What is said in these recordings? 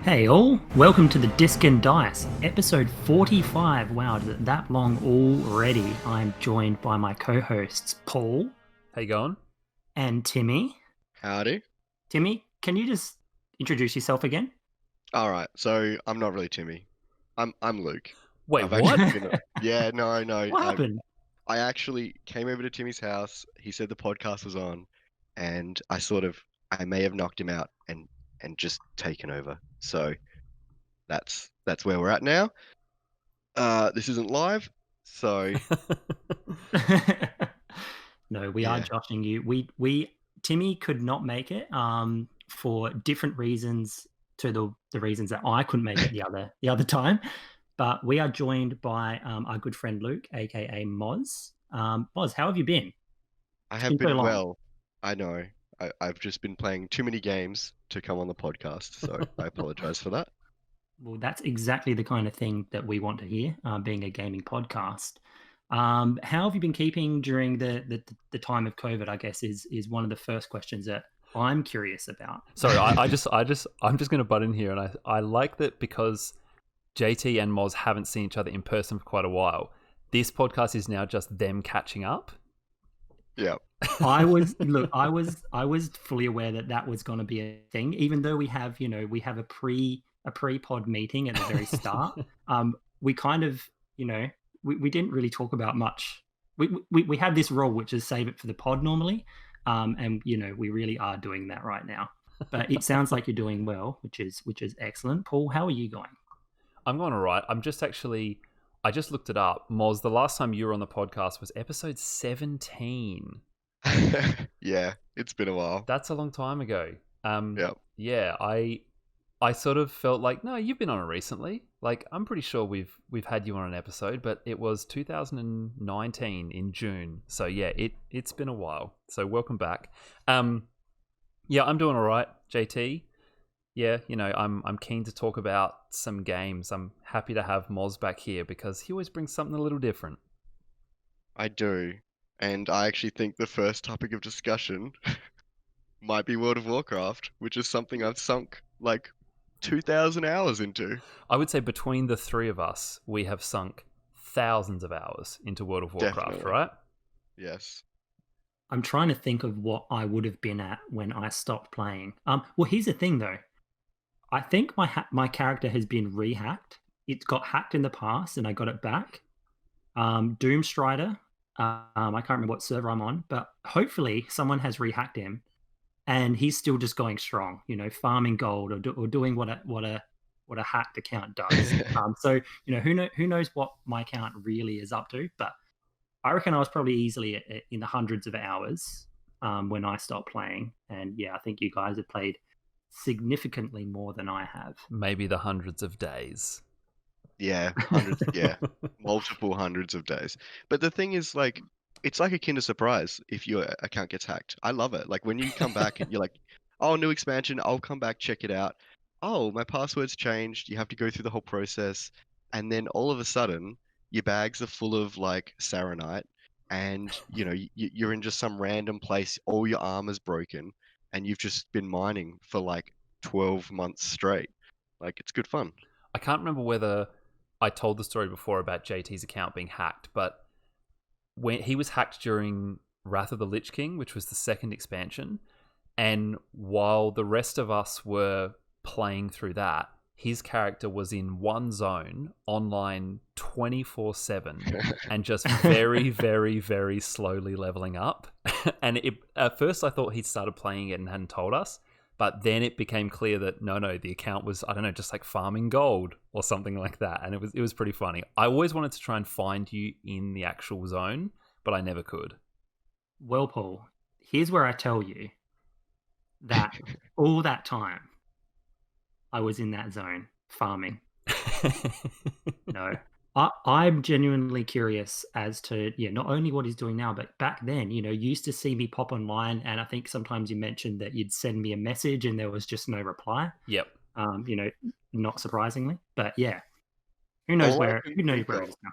Hey all, welcome to the Disc and Dice, episode 45. Wow, is it that long already? I'm joined by my co-hosts Paul. How you going? And Timmy. Howdy. Timmy, can you just introduce yourself again? All right, so I'm not really Timmy. I'm Luke. Wait, I've what? actually been yeah, no. What happened? I actually came over to Timmy's house. He said the podcast was on, and I may have knocked him out and just taken over. So that's where we're at now. This isn't live, so No, we are Yeah. joshing you. Timmy could not make it for different reasons to the reasons that I couldn't make it the other time. But we are joined by our good friend Luke, aka Moz. Moz, how have you been? I It's have been so been long. well. I know. I've just been playing too many games to come on the podcast, so I apologize for that. Well, that's exactly the kind of thing that we want to hear, being a gaming podcast. How have you been keeping during the time of COVID, I guess, is one of the first questions that I'm curious about. Sorry, I'm just going to butt in here, and I like that because JT and Moz haven't seen each other in person for quite a while. This podcast is now just them catching up. Yeah. I was fully aware that was going to be a thing, even though we have a pre-pod meeting at the very start. We kind of, we didn't really talk about much. We have this rule, which is save it for the pod normally. And we really are doing that right now. But it sounds like you're doing well, which is excellent. Paul, how are you going? I'm going all right. I just looked it up. Moz, the last time you were on the podcast was episode 17. Yeah, it's been a while. That's a long time ago. Yep. Yeah, I sort of felt like, no, you've been on it recently. Like, I'm pretty sure we've had you on an episode, but it was 2019 in June. So yeah, it's been a while. So welcome back. Yeah, I'm doing all right, JT. Yeah, I'm keen to talk about some games. I'm happy to have Moz back here because he always brings something a little different. I do. And I actually think the first topic of discussion might be World of Warcraft, which is something I've sunk like 2,000 hours into. I would say between the three of us, we have sunk thousands of hours into World of Warcraft, Definitely. right? Yes. I'm trying to think of what I would have been at when I stopped playing. Well, here's the thing though. I think my character has been rehacked. It got hacked in the past, and I got it back. Doomstrider. I can't remember what server I'm on, but hopefully someone has rehacked him, and he's still just going strong. Farming gold or doing what a hacked account does. So who knows what my account really is up to, but I reckon I was probably easily in the hundreds of hours when I stopped playing, and yeah, I think you guys have played significantly more than I have. Maybe the hundreds of days. Yeah, hundreds. Yeah, multiple hundreds of days. But the thing is, like, it's like a Kinder Surprise if your account gets hacked. I love it. Like when you come back and you're like, "Oh, new expansion. I'll come back, check it out. Oh, my password's changed." You have to go through the whole process, and then all of a sudden, your bags are full of like Saronite, and you're in just some random place. All your armor's broken, and you've just been mining for like 12 months straight. Like it's good fun. I can't remember whether I told the story before about JT's account being hacked, but when he was hacked during Wrath of the Lich King, which was the second expansion, and while the rest of us were playing through that, his character was in one zone online 24/7 and just very, very, very slowly leveling up. And at first I thought he'd started playing it and hadn't told us. But then it became clear that no, the account was, I don't know, just like farming gold or something like that. And it was pretty funny. I always wanted to try and find you in the actual zone, but I never could. Well, Paul, here's where I tell you that all that time I was in that zone farming. No. I'm genuinely curious as to, not only what he's doing now, but back then, you used to see me pop online, and I think sometimes you mentioned that you'd send me a message and there was just no reply. Yep. Not surprisingly, but yeah, who knows where it is now.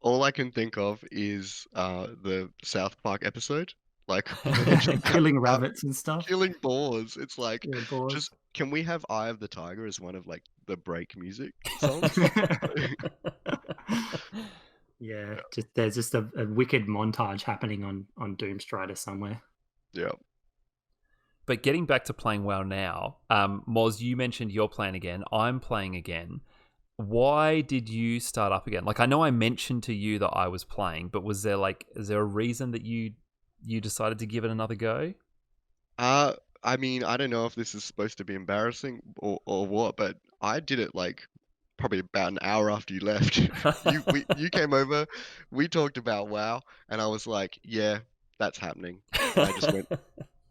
All I can think of is the South Park episode, like killing rabbits and stuff. killing boars. It's like Yeah, boars. just can we have Eye of the Tiger as one of like the break music songs? Yeah, Yeah. just there's just a wicked montage happening on Doomstrider somewhere. Yeah. But getting back to playing WoW now, Moz, you mentioned you're playing again. I'm playing again. Why did you start up again? Like, I know I mentioned to you that I was playing, but is there a reason that you decided to give it another go? Uh, I mean, I don't know if this is supposed to be embarrassing or what, but I did it like probably about an hour after you left. You came over, we talked about WoW, and I was like, yeah, that's happening. And I just went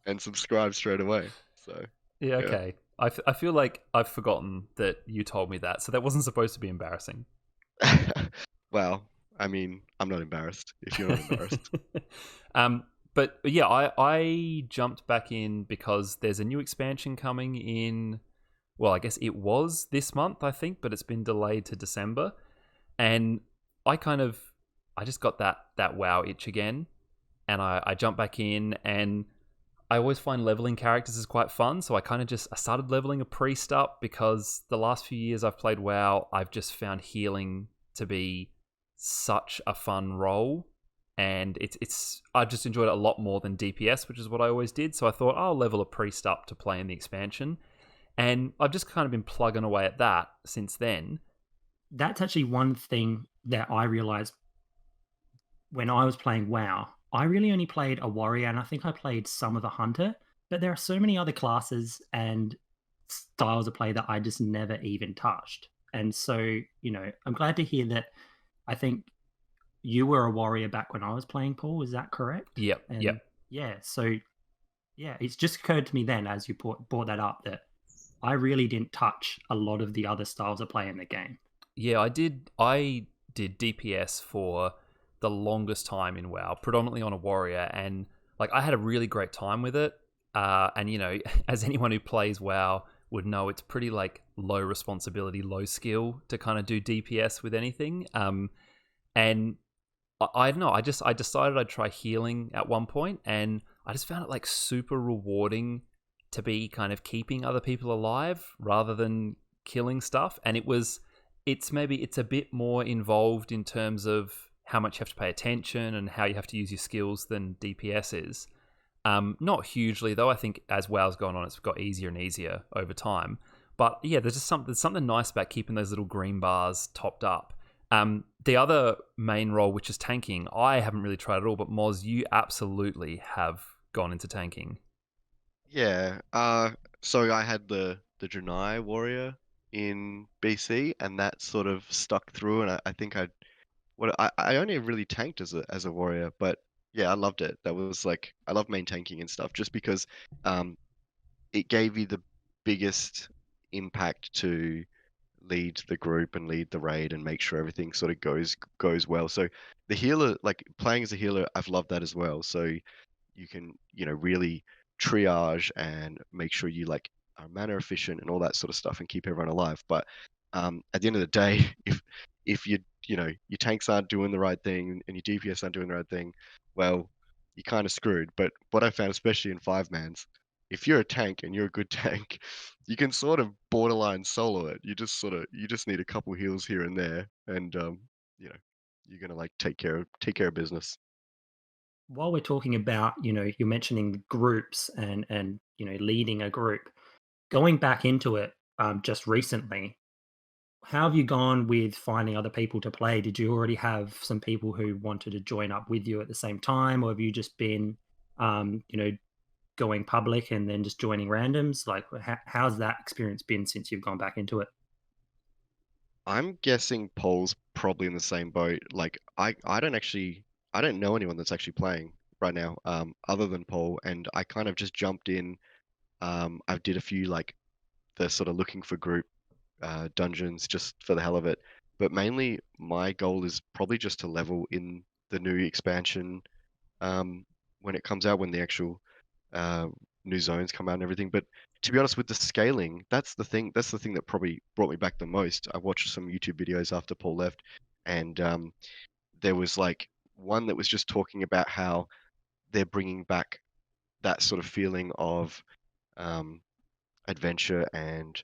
and subscribed straight away. So, Yeah, yeah. okay. I feel like I've forgotten that you told me that, so that wasn't supposed to be embarrassing. Well, I mean, I'm not embarrassed if you're not embarrassed. um, but yeah, I jumped back in because there's a new expansion coming in. Well, I guess it was this month, I think, but it's been delayed to December. And I kind of, I just got that WoW itch again, and I jumped back in, and I always find leveling characters is quite fun. So I started leveling a priest up because the last few years I've played WoW, I've just found healing to be such a fun role, and it's I've just enjoyed it a lot more than DPS, which is what I always did. So I thought I'll level a priest up to play in the expansion, and I've just kind of been plugging away at that since then. That's actually one thing that I realized when I was playing WoW. I really only played a warrior, and I think I played some of a hunter, but there are so many other classes and styles of play that I just never even touched. And so, I'm glad to hear that. I think you were a warrior back when I was playing, Paul. Is that correct? Yep, And yep. yeah, so yeah, it's just occurred to me then as you brought that up that I really didn't touch a lot of the other styles of play in the game. Yeah, I did DPS for the longest time in WoW, predominantly on a warrior, and like I had a really great time with it. And as anyone who plays WoW would know, it's pretty like low responsibility, low skill to kind of do DPS with anything. And I don't know. I decided I'd try healing at one point, and I just found it like super rewarding to be kind of keeping other people alive rather than killing stuff. And it's a bit more involved in terms of how much you have to pay attention and how you have to use your skills than DPS is. Not hugely though. I think as WoW's gone on, it's got easier and easier over time. But yeah, there's something nice about keeping those little green bars topped up. The other main role, which is tanking, I haven't really tried at all. But Moz, you absolutely have gone into tanking. Yeah. So I had the Draenei warrior in BC, and that sort of stuck through, and I think I only really tanked as a warrior, but yeah, I loved it. That was like I love main tanking and stuff just because um it gave you the biggest impact to lead the group and lead the raid and make sure everything sort of goes well. So the healer, like playing as a healer, I've loved that as well. So you can, really triage and make sure you like are mana efficient and all that sort of stuff and keep everyone alive. But at the end of the day, if your tanks aren't doing the right thing and your DPS aren't doing the right thing, well, you're kind of screwed. But what I found, especially in five mans, if you're a tank and you're a good tank, you can sort of borderline solo it. You just need a couple heals here and there, and you know, you're gonna like take care of business. While we're talking about, you're mentioning groups and leading a group, going back into it just recently, how have you gone with finding other people to play? Did you already have some people who wanted to join up with you at the same time, or have you just been, um, you know, going public and then just joining randoms? Like, how's that experience been since you've gone back into it? I'm guessing Paul's probably in the same boat. Like I don't know anyone that's actually playing right now, other than Paul, and I kind of just jumped in. I did a few like the sort of looking for group dungeons just for the hell of it. But mainly my goal is probably just to level in the new expansion um, when it comes out, when the actual uh, new zones come out and everything. But to be honest, with the scaling, that's the thing. That's the thing that probably brought me back the most. I watched some YouTube videos after Paul left, and there was like one that was just talking about how they're bringing back that sort of feeling of um, adventure and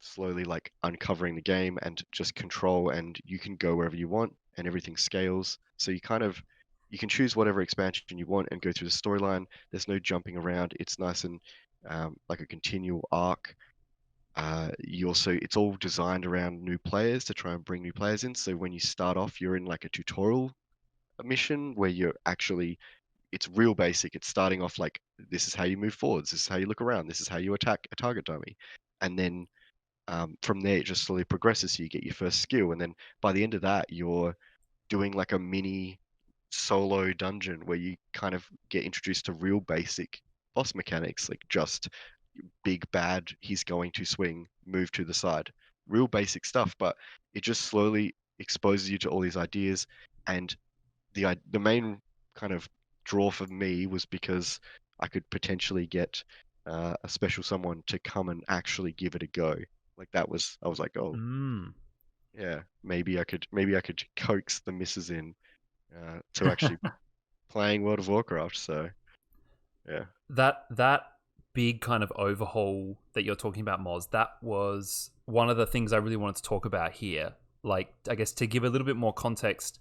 slowly like uncovering the game and just control, and you can go wherever you want and everything scales. So you can choose whatever expansion you want and go through the storyline. There's no jumping around. It's nice and like a continual arc. You also, it's all designed around new players to try and bring new players in. So when you start off, you're in like a tutorial mission where you're actually, it's real basic. It's starting off like, this is how you move forwards, this is how you look around, this is how you attack a target dummy. And then from there, it just slowly progresses. So you get your first skill. And then by the end of that, you're doing like a mini solo dungeon where you kind of get introduced to real basic boss mechanics, like just big bad, he's going to swing, move to the side. Real basic stuff, but it just slowly exposes you to all these ideas. And the main kind of draw for me was because I could potentially get a special someone to come and actually give it a go. Like that was, I was like, oh yeah, maybe I could coax the missus in to actually playing World of Warcraft. So yeah. That big kind of overhaul that you're talking about, Moz, that was one of the things I really wanted to talk about here. Like, I guess to give a little bit more context,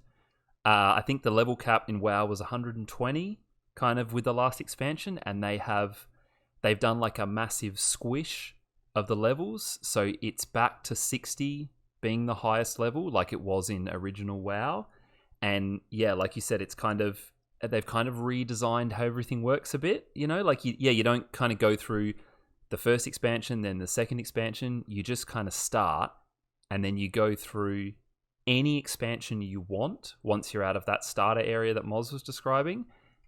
I think the level cap in WoW was 120, kind of with the last expansion, and they've done like a massive squish of the levels, so it's back to 60 being the highest level, like it was in original WoW. And yeah, like you said, they've kind of redesigned how everything works a bit, you know, like you don't kind of go through the first expansion, then the second expansion. You just kind of start, and then you go through any expansion you want once you're out of that starter area that Moz was describing.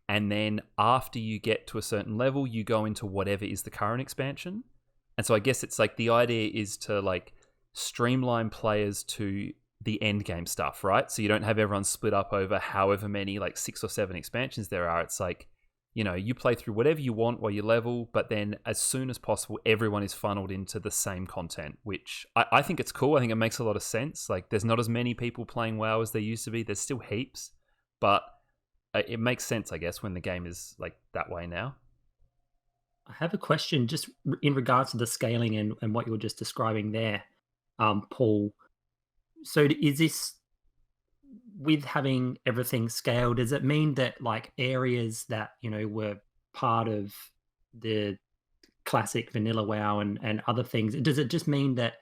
And then after you get to a certain level, you go into whatever is the current expansion. And so I guess it's like the idea is to like streamline players to the end game stuff, right? So you don't have everyone split up over however many, like 6 or 7 expansions there are. It's like, you know, you play through whatever you want while you level, but then as soon as possible, everyone is funneled into the same content, which I think it's cool. I think it makes a lot of sense. Like, there's not as many people playing WoW as there used to be. There's still heaps, but it makes sense, I guess, when the game is like that way now. I have a question just in regards to the scaling and what you were just describing there, Paul. So is this, with having everything scaled, does it mean that like areas that, you know, were part of the classic vanilla WoW and other things, does it just mean that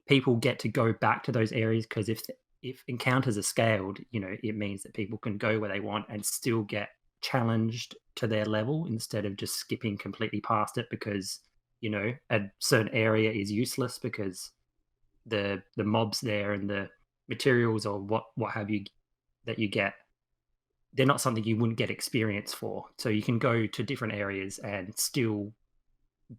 people get to go back to those areas? Because if encounters are scaled, you know, it means that people can go where they want and still get challenged to their level instead of just skipping completely past it because, you know, a certain area is useless because the mobs there and the materials or what have you that you get, they're not something you wouldn't get experience for. So you can go to different areas and still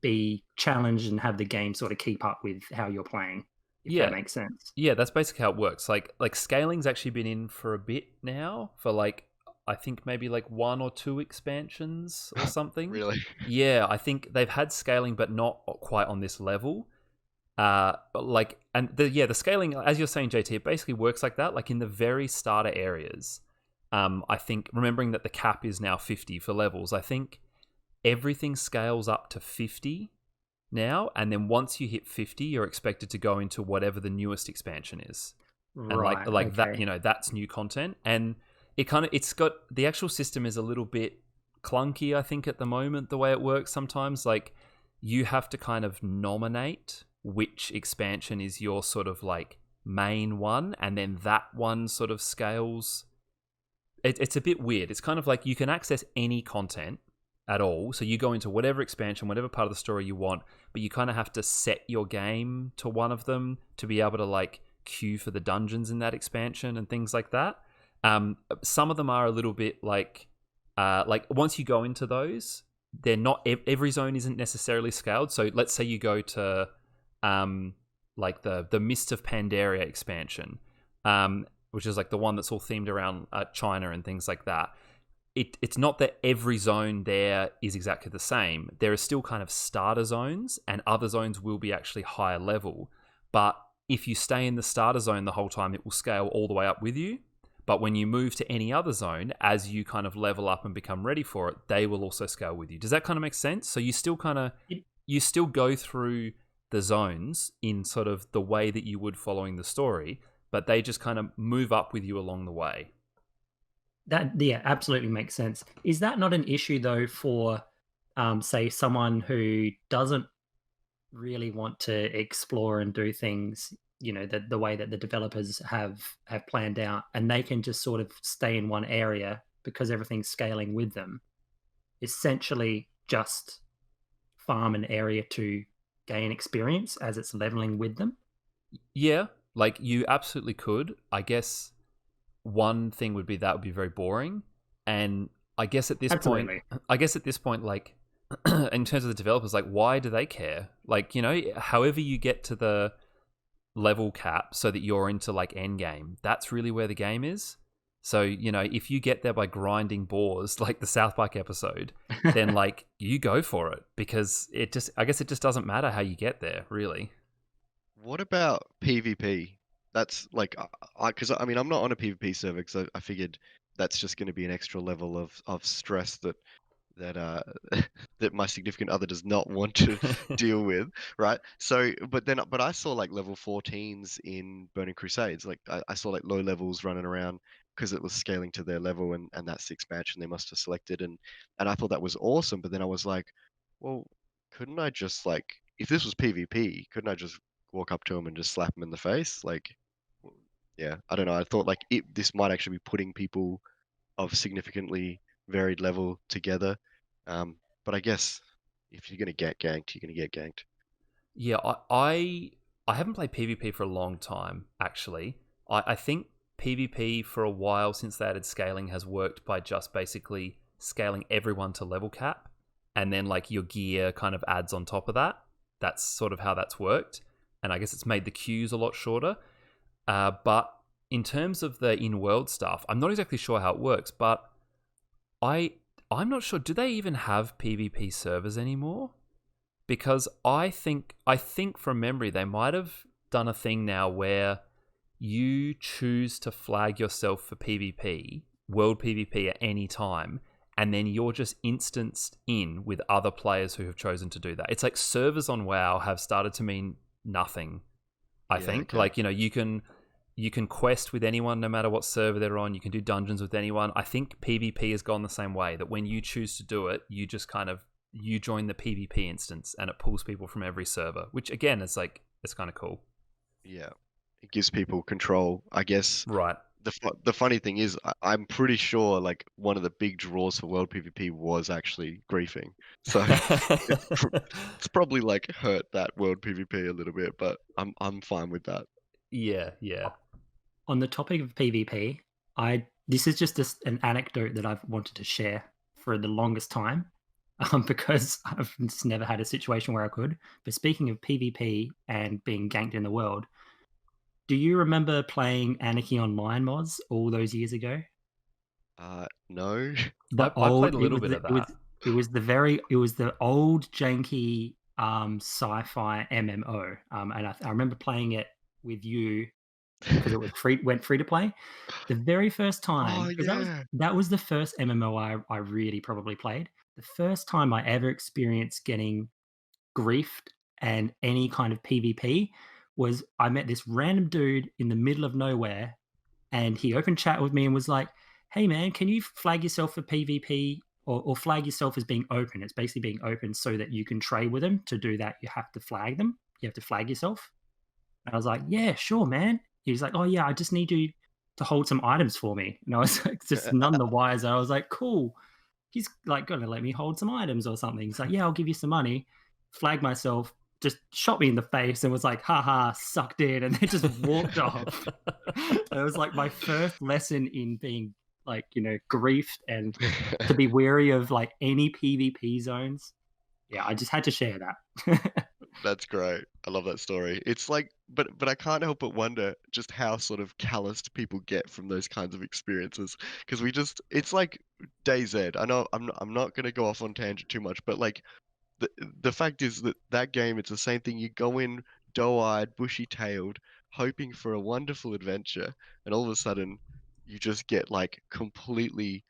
be challenged and have the game sort of keep up with how you're playing, if that makes sense. Yeah, that's basically how it works. Like scaling's actually been in for a bit now, for like I think maybe like 1 or 2 expansions or something. Really? Yeah, I think they've had scaling, but not quite on this level. Like, and the scaling, as you're saying, JT, it basically works like that. Like in the very starter areas, I think, remembering that the cap is now 50 for levels, I think everything scales up to 50 now, and then once you hit 50, you're expected to go into whatever the newest expansion is. And Right, like okay. that, you know, that's new content. And it's got, the actual system is a little bit clunky, I think, at the moment, the way it works sometimes. Like, you have to kind of nominate which expansion is your sort of like main one, and then that one sort of scales. It's a bit weird. It's kind of like you can access any content at all, so you go into whatever expansion, whatever part of the story you want, but you kind of have to set your game to one of them to be able to like queue for the dungeons in that expansion and things like that. Some of them are a little bit like once you go into those, they're not, every zone isn't necessarily scaled. So let's say you go to like the Mist of Pandaria expansion, which is like the one that's all themed around China and things like that. It's not that every zone there is exactly the same. There are still kind of starter zones, and other zones will be actually higher level. But if you stay in the starter zone the whole time, it will scale all the way up with you. But when you move to any other zone, as you kind of level up and become ready for it, they will also scale with you. Does that kind of make sense? So you still kind of you still go through the zones in sort of the way that you would following the story, but they just kind of move up with you along the way. That yeah, absolutely makes sense. Is that not an issue though for, say, someone who doesn't really want to explore and do things, the way that the developers have planned out, and they can just sort of stay in one area because everything's scaling with them, essentially just farm an area to gain experience as it's leveling with them? Yeah, like you absolutely could. I guess one thing would be that would be very boring, and I guess at this point, Absolutely. like in terms of the developers, like why do they care? Like however you get to the level cap so that you're into like end game, that's really where the game is. So if you get there by grinding boars like the South Park episode, then like you go for it, because I guess it just doesn't matter how you get there, really. What about PvP? That's like, because I mean, I'm not on a PvP server because I figured that's just going to be an extra level of stress that that my significant other does not want to deal with, right? So, but I saw like level 14s in Burning Crusades. Like I saw like low levels running around because it was scaling to their level, and that's the expansion they must have selected, and I thought that was awesome. But then I was like, well, couldn't I just like, if this was PvP, couldn't I just walk up to him and just slap him in the face? Like, yeah, I don't know. I thought like this might actually be putting people of significantly varied level together. But I guess if you're gonna get ganked, you're gonna get ganked. Yeah, I haven't played PvP for a long time, actually. I think PvP for a while since they added scaling has worked by just basically scaling everyone to level cap, and then like your gear kind of adds on top of that. That's sort of how that's worked, and I guess it's made the queues a lot shorter. But in terms of the in-world stuff, I'm not exactly sure how it works, but I I'm not sure. Do they even have PvP servers anymore? Because I think from memory they might have done a thing now where you choose to flag yourself for PvP, world PvP at any time, and then you're just instanced in with other players who have chosen to do that. It's like servers on WoW have started to mean nothing. I Yeah, think okay. like you can quest with anyone no matter what server they're on. You can do dungeons with anyone. I think PvP has gone the same way, that when you choose to do it, you just kind of you join the PvP instance and it pulls people from every server, which again is like it's kind of cool. Yeah, it gives people control. I guess Right. the funny thing is, I'm pretty sure like one of the big draws for World PvP was actually griefing. So it's probably like hurt that World PvP a little bit, but I'm fine with that. Yeah, yeah. On the topic of PvP, I this is just an anecdote that I've wanted to share for the longest time, because I've just never had a situation where I could. But speaking of PvP and being ganked in the world, do you remember playing Anarchy Online mods all those years ago? No. The I played old a little bit of that. it was the old janky sci-fi MMO, and I remember playing it with you because it was went free to play. The very first Oh time, because yeah. that was the first MMO I really probably played. The first time I ever experienced getting griefed and any kind of PvP was I met this random dude in the middle of nowhere, and he opened chat with me and was like, "Hey man, can you flag yourself for PvP or flag yourself as being open?" It's basically being open so that you can trade with them. To do that, you have to flag them. You have to flag yourself. And I was like, "Yeah, sure, man." He was like, "Oh yeah, I just need you to hold some items for me." And I was like, just none the wiser. I was like, "Cool." He's like gonna let me hold some items or something. He's like, "Yeah, I'll give you some money." Flagged myself, just shot me in the face and was like, "Haha, sucked in," and then just walked off. It was like my first lesson in being like, griefed and to be wary of like any PvP zones. Yeah, I just had to share that. That's great. I love that story. It's like, but I can't help but wonder just how sort of calloused people get from those kinds of experiences. Because it's like DayZ. I know I'm not gonna go off on tangent too much, but like the the fact is that game, it's the same thing. You go in doe-eyed, bushy-tailed, hoping for a wonderful adventure, and all of a sudden you just get like completely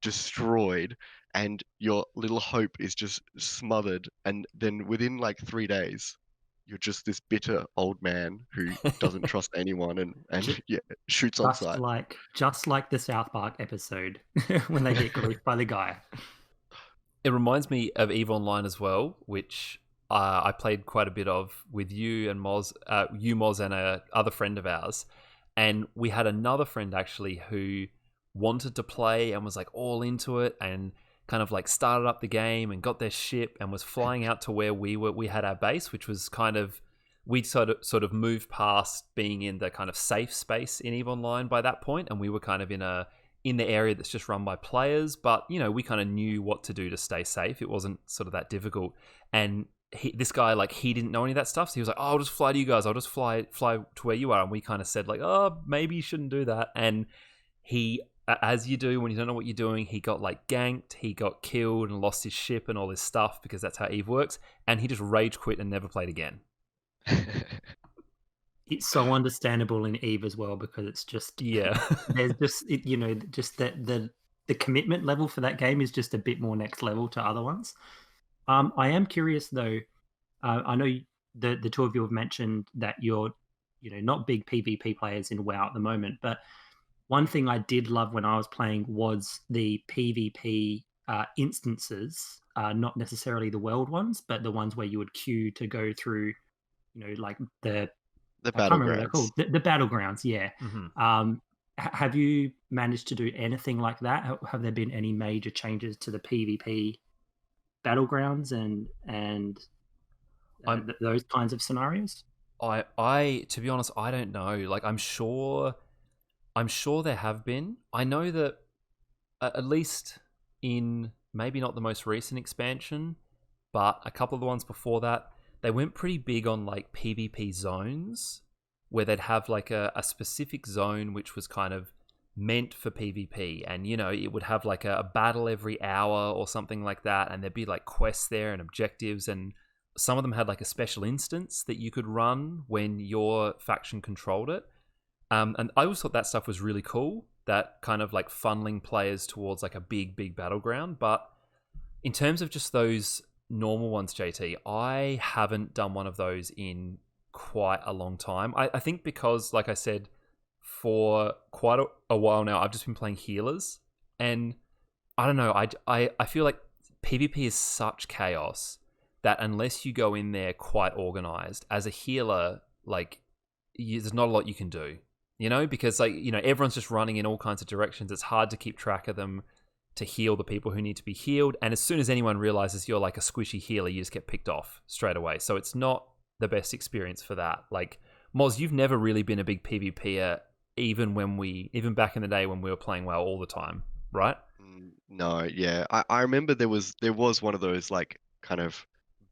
destroyed, and your little hope is just smothered, and then within like 3 days, you're just this bitter old man who doesn't trust anyone and Ju- yeah, shoots on sight. just like the South Park episode when they get griefed by the guy. It reminds me of EVE Online as well, which I played quite a bit of with you and Moz, Moz, and a other friend of ours. And we had another friend actually who wanted to play and was like all into it and kind of like started up the game and got their ship and was flying out to where we were. We had our base, which was kind of, we'd sort of moved past being in the kind of safe space in EVE Online by that point, and we were kind of in the area that's just run by players, but we kind of knew what to do to stay safe. It wasn't sort of that difficult. And this guy, like, he didn't know any of that stuff, so he was like, "Oh, I'll just fly to you guys. I'll just fly to where you are." And we kind of said like, "Oh, maybe you shouldn't do that." And he, as you do when you don't know what you're doing, he got like ganked, he got killed and lost his ship and all this stuff, because that's how EVE works. And he just rage quit and never played again. It's so understandable in Eve as well, because it's just there's just just that the commitment level for that game is just a bit more next level to other ones. I am curious though. I know the two of you have mentioned that you're not big PvP players in WoW at the moment, but one thing I did love when I was playing was the PvP instances, not necessarily the world ones, but the ones where you would queue to go through, like the The I can't remember what they're battlegrounds. called. The battlegrounds, yeah. Mm-hmm. Have you managed to do anything like that? Have there been any major changes to the PvP battlegrounds and those kinds of scenarios? I to be honest, I don't know. Like, I'm sure there have been. I know that at least in maybe not the most recent expansion, but a couple of the ones before that, they went pretty big on like PvP zones, where they'd have like a specific zone which was kind of meant for PvP, and it would have like a battle every hour or something like that, and there'd be like quests there and objectives, and some of them had like a special instance that you could run when your faction controlled it. And I always thought that stuff was really cool, that kind of like funneling players towards like a big battleground. But in terms of just those normal ones, JT, I haven't done one of those in quite a long time. I think because, like I said, for quite a while now, I've just been playing healers. And I don't know, I feel like PvP is such chaos that unless you go in there quite organized, as a healer, like, there's not a lot you can do. Because everyone's just running in all kinds of directions. It's hard to keep track of them, to heal the people who need to be healed. And as soon as anyone realizes you're like a squishy healer, you just get picked off straight away. So it's not the best experience for that. Like, Moz, you've never really been a big PvPer, even back in the day when we were playing WoW all the time, right? No, yeah. I remember there was one of those like kind of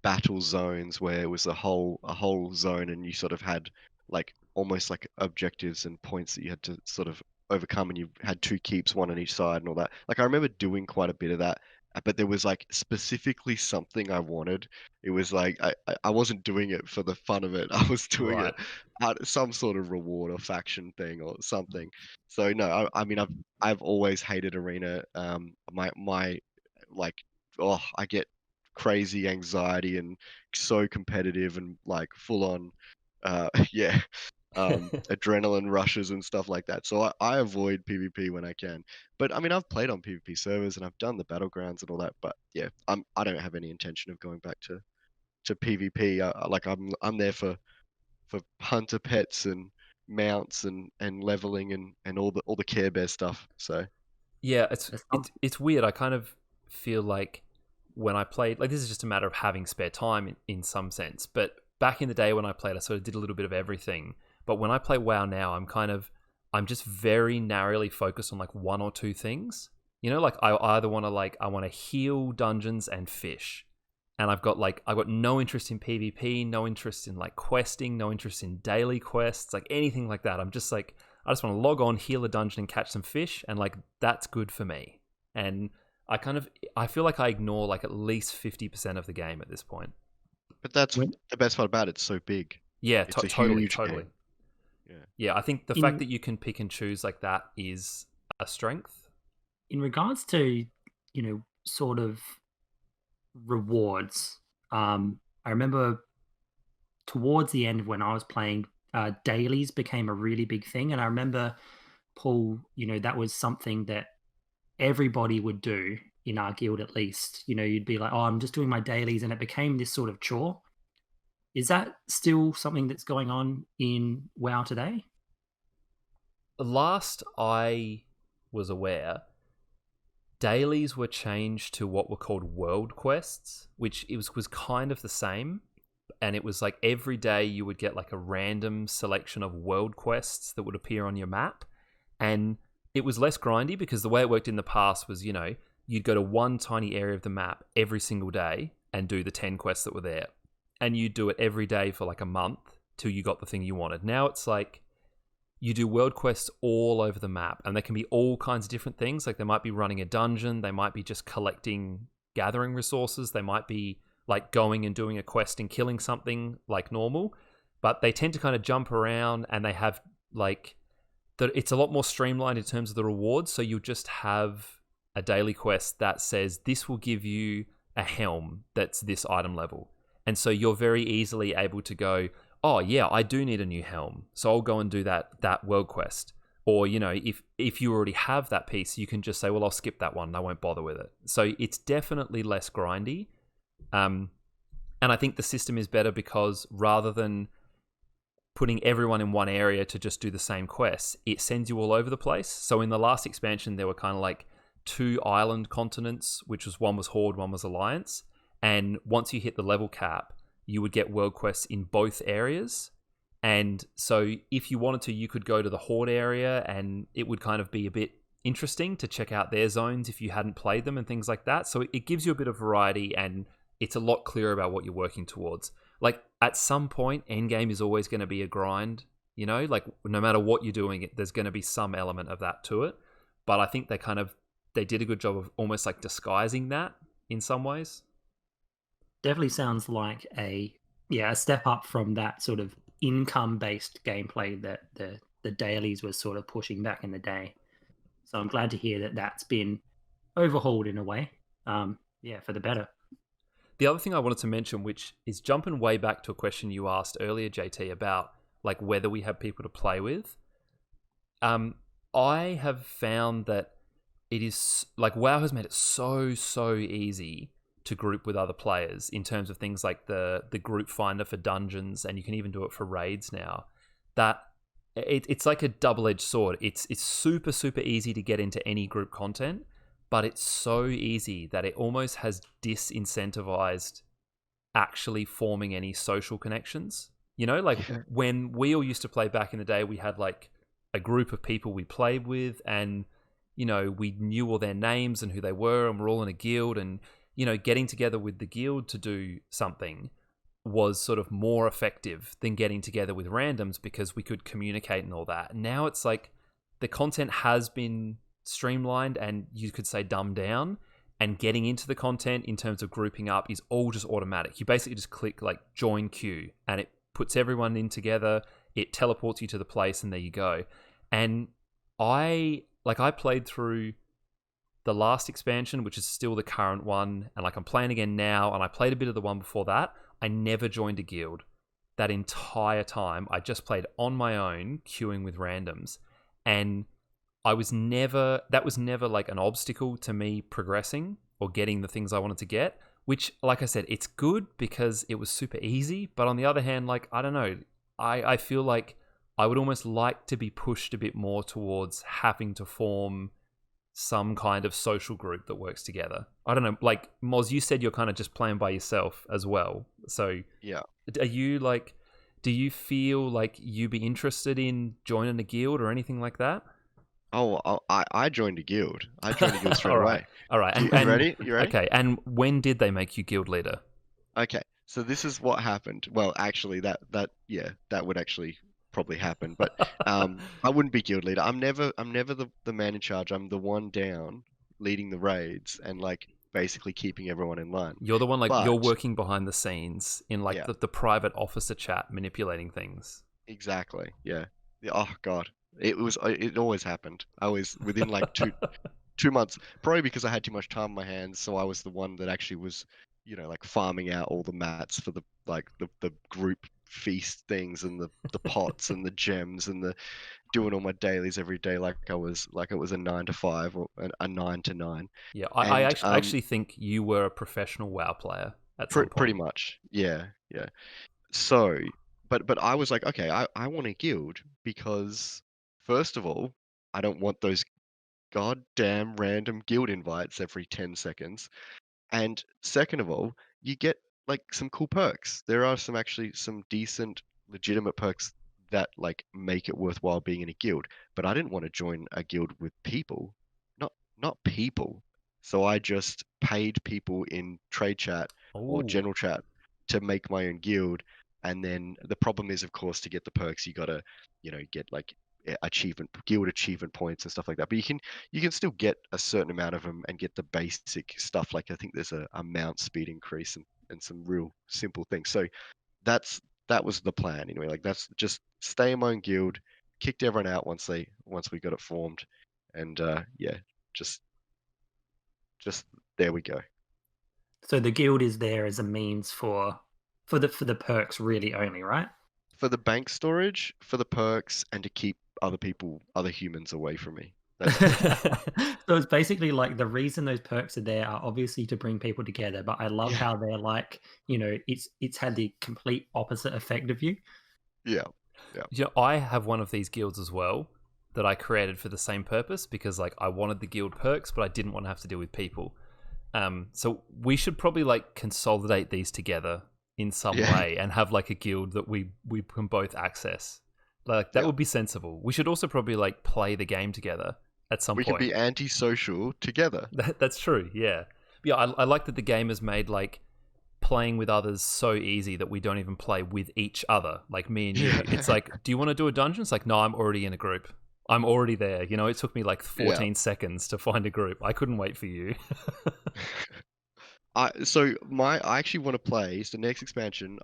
battle zones where it was a whole zone, and you sort of had like almost like objectives and points that you had to sort of overcome, and you had two keeps, one on each side and all that. Like I remember doing quite a bit of that, but there was like specifically something I wanted. It was like I wasn't doing it for the fun of it. I was doing Right. it out of some sort of reward or faction thing or something. So no, I mean I've always hated arena. My like, oh, I get crazy anxiety and so competitive and like full on, yeah, adrenaline rushes and stuff like that. So I avoid PvP when I can. But I mean, I've played on PvP servers and I've done the battlegrounds and all that. But yeah, I don't have any intention of going back to PvP. Like I'm there for hunter pets and mounts and leveling and all the Care Bear stuff. So Yeah, There's it's weird. I kind of feel like when I played, like, this is just a matter of having spare time in some sense. But back in the day when I played, I sort of did a little bit of everything. But when I play WoW now, I'm just very narrowly focused on like one or two things. Like, I either want to I want to heal dungeons and fish. And I've got no interest in PvP, no interest in like questing, no interest in daily quests, like anything like that. I'm just like, I just want to log on, heal a dungeon, and catch some fish, and like that's good for me. And I feel like I ignore like at least 50% of the game at this point. but that's when the best part about it. It's so big. Yeah, It's a totally, huge totally. game. Yeah. Yeah, I think the fact in that you can pick and choose like that is a strength. in regards to, sort of rewards, I remember towards the end when I was playing, dailies became a really big thing, and I remember, Paul, that was something that everybody would do in our guild at least. You'd be like, "Oh, I'm just doing my dailies," and it became this sort of chore. Is that still something that's going on in WoW today? Last I was aware, dailies were changed to what were called world quests, which was kind of the same. And it was like every day you would get like a random selection of world quests that would appear on your map. And it was less grindy because the way it worked in the past was, you'd go to one tiny area of the map every single day and do the 10 quests that were there. And you'd do it every day for like a month till you got the thing you wanted. Now it's like you do world quests all over the map, and they can be all kinds of different things. Like they might be running a dungeon, they might be just gathering resources, they might be like going and doing a quest and killing something like normal, but they tend to kind of jump around, and they have like it's a lot more streamlined in terms of the rewards. So you just have a daily quest that says this will give you a helm that's this item level, and so you're very easily able to go, oh yeah, I do need a new helm, so I'll go and do that world quest. Or if you already have that piece, you can just say, well, I'll skip that one and I won't bother with it. So it's definitely less grindy. And I think the system is better because rather than putting everyone in one area to just do the same quests, it sends you all over the place. So in the last expansion, there were kind of like 2 island continents, which was one was Horde, one was Alliance. And once you hit the level cap, you would get world quests in both areas. And so if you wanted to, you could go to the Horde area, and it would kind of be a bit interesting to check out their zones if you hadn't played them and things like that. So it gives you a bit of variety, and it's a lot clearer about what you're working towards. Like at some point, endgame is always going to be a grind, like no matter what you're doing, there's going to be some element of that to it. But I think they did a good job of almost like disguising that in some ways. Definitely sounds like a step up from that sort of income-based gameplay that the dailies was sort of pushing back in the day. So I'm glad to hear that that's been overhauled in a way. For the better. The other thing I wanted to mention, which is jumping way back to a question you asked earlier, JT, about like whether we have people to play with. I have found that it is like WoW has made it so easy to group with other players in terms of things like the group finder for dungeons, and you can even do it for raids now. That it's like a double-edged sword. It's super easy to get into any group content, but it's so easy that it almost has disincentivized actually forming any social connections. When we all used to play back in the day, we had like a group of people we played with, and we knew all their names and who they were, and we're all in a guild, and getting together with the guild to do something was sort of more effective than getting together with randoms because we could communicate and all that. Now it's like the content has been streamlined and you could say dumbed down, and getting into the content in terms of grouping up is all just automatic. You basically just click like join queue and it puts everyone in together, it teleports you to the place, and there you go. And I played through the last expansion, which is still the current one, and like I'm playing again now, and I played a bit of the one before that. I never joined a guild. That entire time, I just played on my own, queuing with randoms. And that was never like an obstacle to me progressing or getting the things I wanted to get, which, like I said, it's good because it was super easy. But on the other hand, like, I don't know, I feel like I would almost like to be pushed a bit more towards having to form some kind of social group that works together. I don't know, like Moz, you said you're kind of just playing by yourself as well. So yeah, are you like, do you feel like you'd be interested in joining a guild or anything like that? I joined a guild. I joined a guild straight away. All right. You ready? You ready? Okay. And when did they make you guild leader? Okay. So this is what happened. Well, actually, that would actually probably happen. But I wouldn't be guild leader. I'm never the man in charge. I'm the one down, leading the raids and like basically keeping everyone in line. You're the one like you're But working behind the scenes in like yeah, the private officer chat, manipulating things. exactly. Yeah. Oh God. It always happened. I was within like 2 months, probably because I had too much time on my hands. So I was the one that actually was, like farming out all the mats for the group feast things and the pots and the gems and the doing all my dailies every day like it was a 9 to 5 or a 9 to 9. Yeah, I And actually think you were a professional WoW player at some pretty point. much, yeah, yeah. So, but I was like, okay, I want a guild because first of all, I don't want those goddamn random guild invites every 10 seconds. And second of all, you get like some cool perks. There are some decent, legitimate perks that like make it worthwhile being in a guild. But I didn't want to join a guild with people, not people. So I just paid people in trade chat or Oh, general chat to make my own guild. And then the problem is, of course, to get the perks, you gotta, get like guild achievement points and stuff like that. But you can still get a certain amount of them and get the basic stuff. Like I think there's a mount speed increase and some real simple things. So that's that was the plan anyway. Like that's just stay in my own guild, kicked everyone out once we got it formed, and yeah, just just there we go. So the guild is there as a means for the perks really only, right? For the bank storage, for the perks, and to keep other humans away from me. That's it. So it's basically like the reason those perks are there are obviously to bring people together, but I love Yeah, how they're like, it's had the complete opposite effect of you. yeah, yeah, you know, I have one of these guilds as well that I created for the same purpose because like I wanted the guild perks, but I didn't want to have to deal with people. So we should probably like consolidate these together in some yeah, way and have like a guild that we can both access. Like that yeah. would be sensible. We should also probably like play the game together at some We can point. be antisocial together. That's true. Yeah. Yeah, I like that the game has made like playing with others so easy that we don't even play with each other, like me and you. It's Yeah, like, do you want to do a dungeon? It's like, no, I'm already in a group. I'm already there. You know, it took me like yeah. 14 seconds to find a group. I couldn't wait for you. I actually want to play. So the next expansion,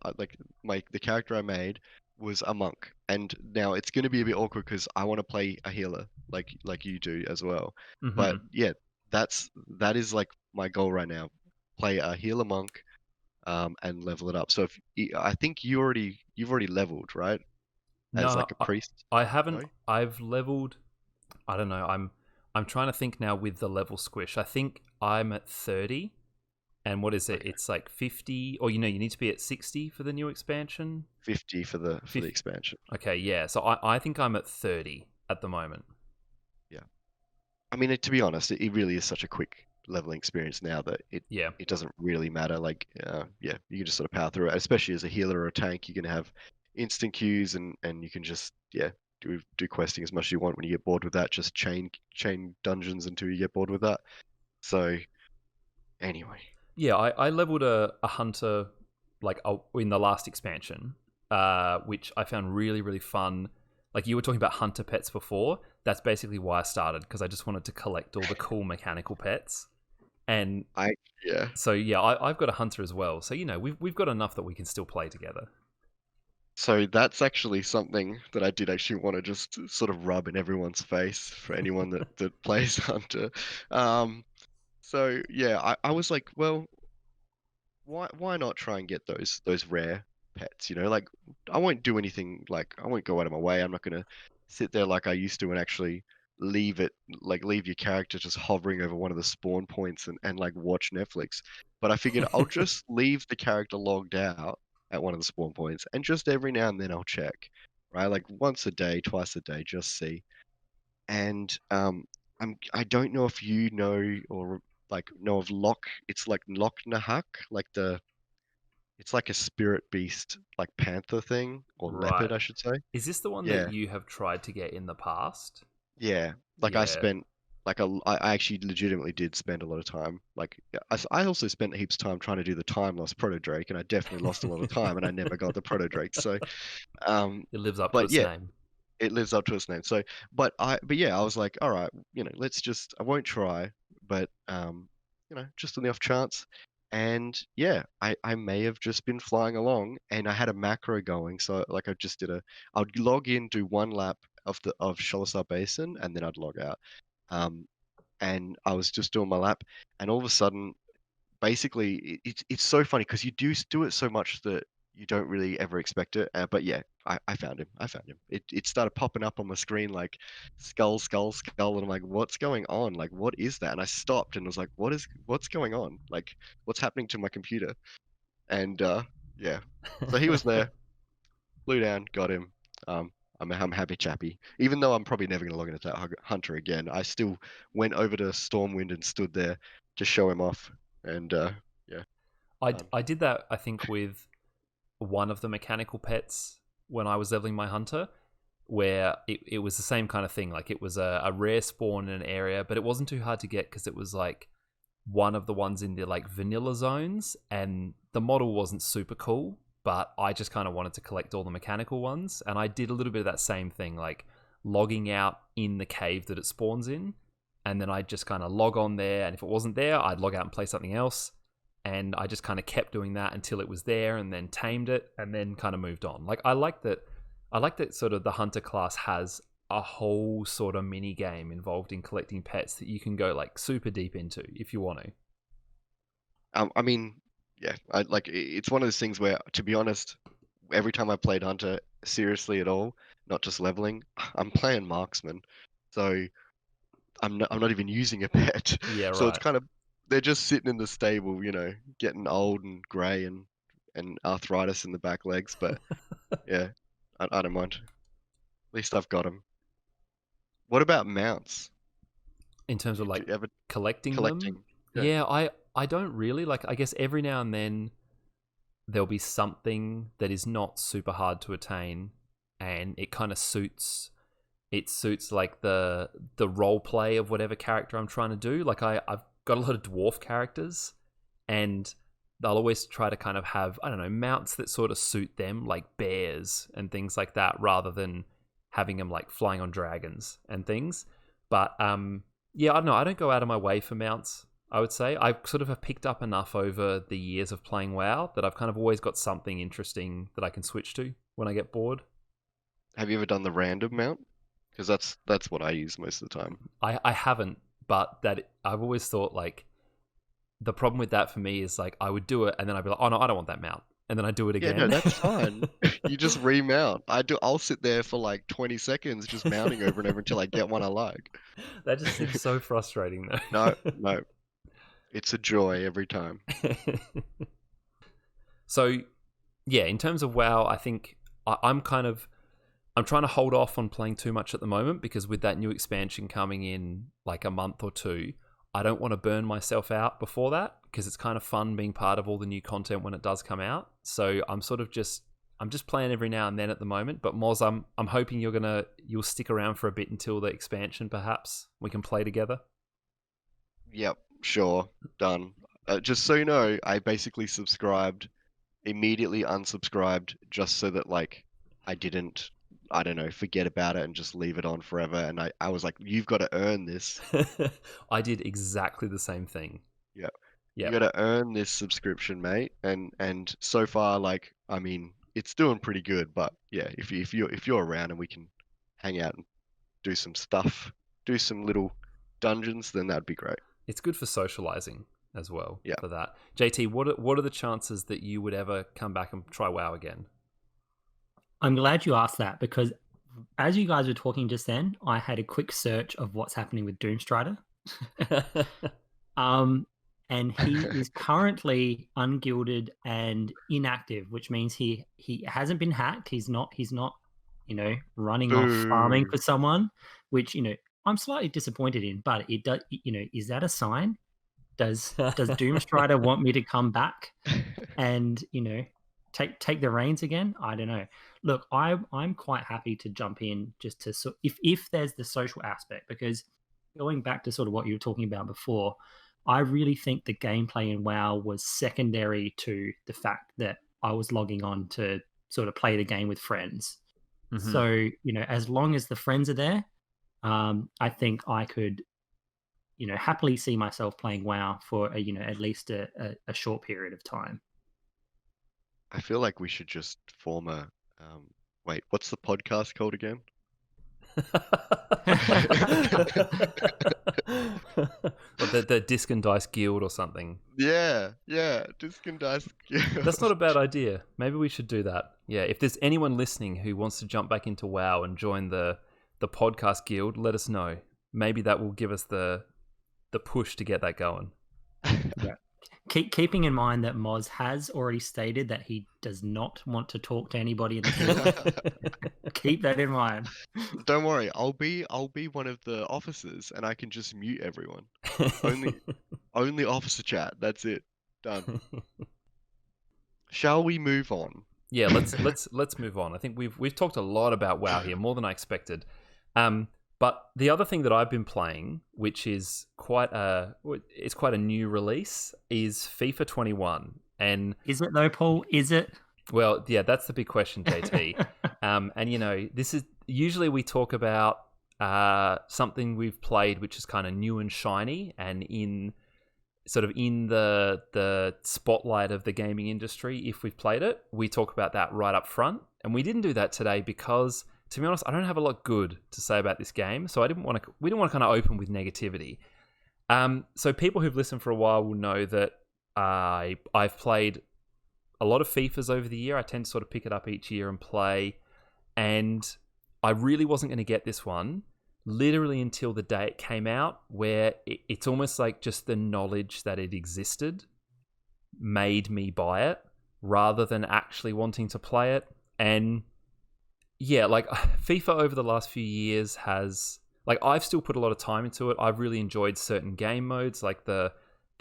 like the character I made was a monk, and now it's going to be a bit awkward because I want to play a healer like you do as well. But Hmm. yeah, that is like my goal right now. Play a healer monk, and level it up. So I think you've already leveled, right? As No, like a priest? I haven't. No? I've leveled. I don't know. I'm trying to think now with the level squish. I think I'm at 30. And what is it? Okay. It's like 50, or you need to be at 60 for the new expansion. 50 for the 50. expansion. Okay, yeah. So I think I'm at 30 at the moment. Yeah. I mean, to be honest, it really is such a quick leveling experience now that it Yeah. it doesn't really matter. Like, yeah, you can just sort of power through it. Especially as a healer or a tank, you can have instant queues and you can just do questing as much as you want. When you get bored with that, just chain dungeons until you get bored with that. So anyway, Yeah, I leveled a hunter like in the last expansion, which I found really, really fun. Like you were talking about hunter pets before. That's basically why I started because I just wanted to collect all the cool mechanical pets. And I yeah. so yeah, I've got a hunter as well. So we've got enough that we can still play together. So that's actually something that I did actually want to just sort of rub in everyone's face for anyone that plays Hunter. Um, so yeah, I was like, well, why not try and get those rare pets? Like I won't do anything like I won't go out of my way. I'm not gonna sit there like I used to and actually leave your character just hovering over one of the spawn points and like watch Netflix. But I figured I'll just leave the character logged out at one of the spawn points and just every now and then I'll check. Right? Like once a day, twice a day, just see. And I don't know if you know or like know of Loch. It's like Loch Nahak, it's like a spirit beast, like panther thing or leopard, Right. I should say. Is this the one that Yeah, you have tried to get in the past? yeah. Like I Yeah. spent I actually legitimately did spend a lot of time. Like yeah, I also spent heaps of time trying to do the time lost proto drake, and I definitely lost a lot of time, and I never got the proto drake. So, um, It lives up to but its yeah, name. it lives up to its name. So, but yeah, I was like, all right, let's just, I won't try, but just on the off chance. And yeah, I may have just been flying along, and I had a macro going. So like I'd log in, do one lap of Sholasar Basin, and then I'd log out. Um, and I was just doing my lap, and all of a sudden, basically, it's so funny because you do it so much that you don't really ever expect it. But yeah, I found him. I found him. It started popping up on my screen like skull, skull, skull, and I'm like, what's going on? Like, what is that? And I stopped and was like, what's going on? Like, what's happening to my computer? And yeah, so he was there, flew down, got him. Um, I'm happy chappy. Even though I'm probably never going to log into that hunter again, I still went over to Stormwind and stood there to show him off. And yeah, done. I did that, I think, with one of the mechanical pets when I was leveling my hunter, where it was the same kind of thing. Like, it was a rare spawn in an area, but it wasn't too hard to get because it was like one of the ones in the like vanilla zones, and the model wasn't super cool, but I just kind of wanted to collect all the mechanical ones, and I did a little bit of that same thing, like logging out in the cave that it spawns in, and then I'd just kind of log on there, and if it wasn't there, I'd log out and play something else, and I just kind of kept doing that until it was there, and then tamed it, and then kind of moved on. Like, I like that sort of the hunter class has a whole sort of mini game involved in collecting pets that you can go like super deep into if you want to. I mean, yeah, it's one of those things where, to be honest, every time I played Hunter seriously at all, not just leveling, I'm playing marksman, so I'm not even using a pet. Yeah, So it's right. kind of they're just sitting in the stable, getting old and grey and arthritis in the back legs. But yeah, I don't mind. At least I've got them. What about mounts? In terms of Do like you ever collecting them, collecting? Yeah. yeah, I don't really like. I guess every now and then there'll be something that is not super hard to attain, and it kind of suits like the role play of whatever character I'm trying to do. Like, I've got a lot of dwarf characters, and they'll always try to kind of have, I don't know, mounts that sort of suit them, like bears and things like that, rather than having them like flying on dragons and things. But yeah, I don't know. I don't go out of my way for mounts. I would say I sort of have picked up enough over the years of playing WoW that I've kind of always got something interesting that I can switch to when I get bored. Have you ever done the random mount? Because that's what I use most of the time. I haven't, but that I've always thought, like, the problem with that for me is like I would do it and then I'd be like, oh no, I don't want that mount, and then I do it Yeah, no, again. that's fine. You just remount. I'll sit there for like 20 seconds just mounting over and over until I get one I like. That just seems so frustrating No, though. no. It's a joy every time. So yeah, in terms of WoW, I think I'm trying to hold off on playing too much at the moment, because with that new expansion coming in like a month or two, I don't want to burn myself out before that, because it's kind of fun being part of all the new content when it does come out. So I'm just playing every now and then at the moment. But Moz, I'm hoping you'll stick around for a bit until the expansion. Perhaps we can play together. Yep, sure, done. Just so you know, I basically subscribed, immediately unsubscribed, just so that like I didn't, I don't know, forget about it and just leave it on forever. And I was like, you've got to earn this. I did exactly the same thing. Yep. You Yep. got to earn this subscription, mate. And so far, like, I mean, it's doing pretty good. But yeah, if you're around and we can hang out and do some stuff, do some little dungeons, then that'd be great. It's good for socializing as well Yeah. for that. JT, what are the chances that you would ever come back and try WoW again? I'm glad you asked that, because as you guys were talking just then, I had a quick search of what's happening with Doomstrider. And he is currently ungilded and inactive, which means he hasn't been hacked. He's not running off farming Boo. for someone, which I'm slightly disappointed in. But it does, is that a sign? Does Doomstrider want me to come back and take the reins again? I don't know. Look, I'm quite happy to jump in just to if there's the social aspect, because going back to sort of what you were talking about before, I really think the gameplay in WoW was secondary to the fact that I was logging on to sort of play the game with friends. Mm-hmm. So as long as the friends are there, I think I could happily see myself playing WoW for at least a short period of time. I feel like we should just form wait, what's the podcast called again? Or the Disc and Dice Guild or something. Yeah, Disc and Dice. That's not a bad idea. Maybe we should do that. Yeah, if there's anyone listening who wants to jump back into WoW and join the podcast guild, let us know. Maybe that will give us the push to get that going. Yeah. Keeping in mind that Moz has already stated that he does not want to talk to anybody in the guild. Keep that in mind. Don't worry, I'll be one of the officers, and I can just mute everyone. Only officer chat. That's it. Done. Shall we move on? Yeah, let's move on. I think we've talked a lot about WoW here, more than I expected. But the other thing that I've been playing, which is quite a new release, is FIFA 21. And is it though, Paul? Is it? Well, yeah, that's the big question, JT. And this is usually we talk about something we've played, which is kind of new and shiny, and in the spotlight of the gaming industry. If we've played it, we talk about that right up front. And we didn't do that today because, to be honest, I don't have a lot good to say about this game, so we didn't want to kind of open with negativity. So people who've listened for a while will know that I've played a lot of FIFAs over the year. I tend to sort of pick it up each year and play, and I really wasn't going to get this one literally until the day it came out, where it's almost like just the knowledge that it existed made me buy it rather than actually wanting to play it. And yeah, like FIFA over the last few years has, like, I've still put a lot of time into it. I've really enjoyed certain game modes, like the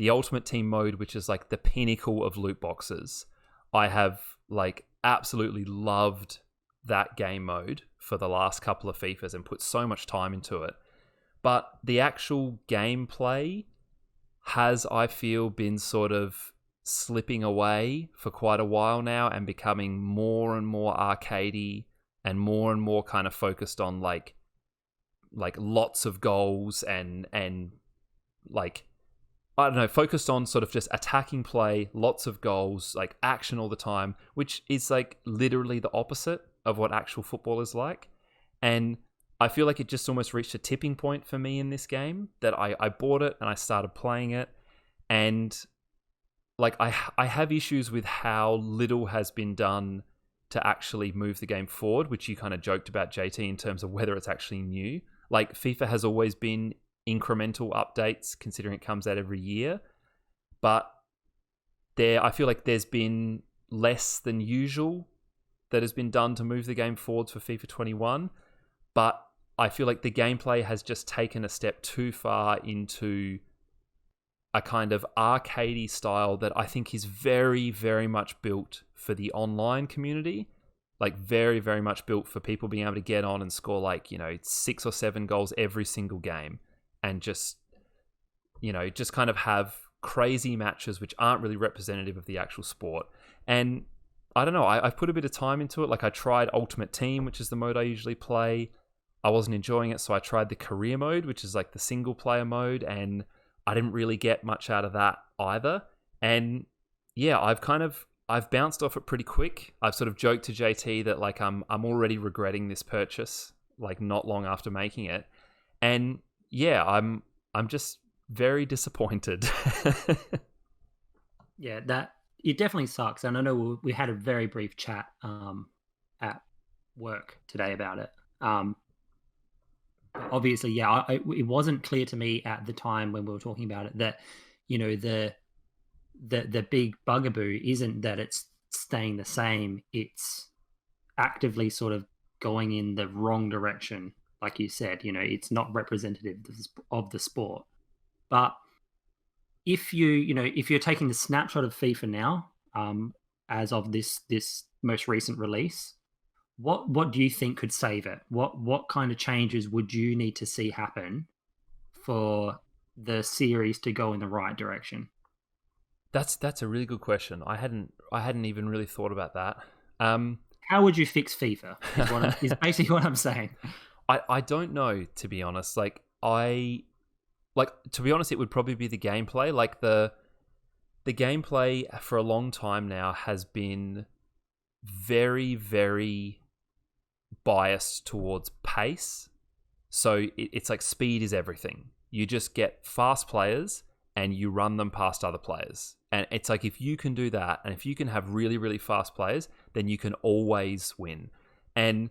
Ultimate Team mode, which is like the pinnacle of loot boxes. I have like absolutely loved that game mode for the last couple of FIFAs and put so much time into it. But the actual gameplay has, I feel, been sort of slipping away for quite a while now and becoming more and more arcadey and more kind of focused on like lots of goals and like, I don't know, focused on sort of just attacking play, lots of goals, like action all the time, which is like literally the opposite of what actual football is like. And I feel like it just almost reached a tipping point for me in this game that I bought it and I started playing it. And like I have issues with how little has been done to actually move the game forward, which you kind of joked about, JT, in terms of whether it's actually new. Like FIFA has always been incremental updates considering it comes out every year. But I feel like there's been less than usual that has been done to move the game forwards for FIFA 21. But I feel like the gameplay has just taken a step too far into a kind of arcadey style that I think is very, very much built for the online community. Like very, very much built for people being able to get on and score 6 or 7 goals every single game and just kind of have crazy matches which aren't really representative of the actual sport. And I don't know, I've put a bit of time into it. Like I tried Ultimate Team, which is the mode I usually play. I wasn't enjoying it, so I tried the career mode, which is like the single player mode, and I didn't really get much out of that either. And yeah, I've bounced off it pretty quick. I've sort of joked to JT that like I'm already regretting this purchase, like not long after making it. And yeah, I'm just very disappointed. Yeah, that it definitely sucks. And I know we had a very brief chat at work today about it. Obviously, yeah, it wasn't clear to me at the time when we were talking about it that, the big bugaboo isn't that it's staying the same. It's actively sort of going in the wrong direction. Like you said, it's not representative of the sport. But if you're taking the snapshot of FIFA now, as of this most recent release, what do you think could save it? What kind of changes would you need to see happen for the series to go in the right direction? That's a really good question. I hadn't even really thought about that. How would you fix FIFA? Is basically what I'm saying. I don't know, to be honest. To be honest, it would probably be the gameplay. Like the gameplay for a long time now has been very, very biased towards pace So it's like speed is everything. You just get fast players and you run them past other players. And it's like if you can do that, and if you can have really, really fast players, then you can always win. And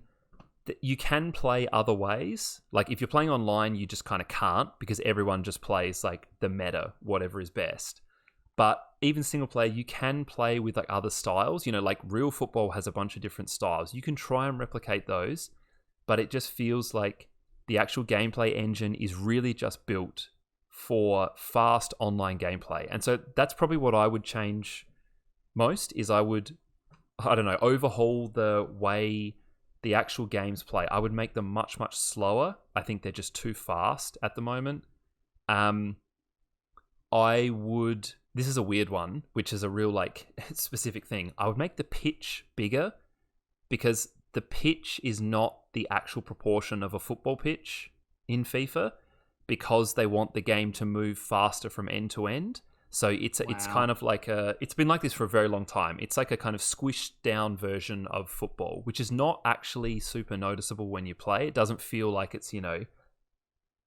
you can play other ways. Like if you're playing online, you just kind of can't, because everyone just plays like the meta, whatever is best. But even single player, you can play with like other styles. You know, like real football has a bunch of different styles. You can try and replicate those, but it just feels like the actual gameplay engine is really just built for fast online gameplay. And so that's probably what I would change most. Is I would, I don't know, overhaul the way the actual games play. I would make them much, much slower. I think they're just too fast at the moment. I would, this is a weird one, which is a real like specific thing. I would make the pitch bigger, because the pitch is not the actual proportion of a football pitch in FIFA, because they want the game to move faster from end to end. So it's kind of like it's been like this for a very long time. It's like a kind of squished down version of football, which is not actually super noticeable when you play. It doesn't feel like it's,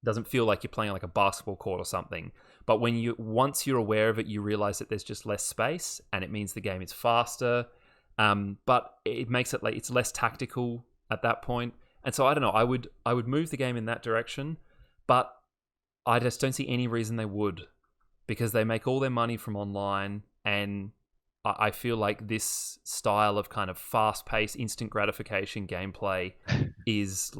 doesn't feel like you're playing like a basketball court or something. But once you're aware of it, you realize that there's just less space, and it means the game is faster. But it makes it like it's less tactical at that point. And so I don't know. I would move the game in that direction, but I just don't see any reason they would, because they make all their money from online, and I feel like this style of kind of fast-paced, instant gratification gameplay is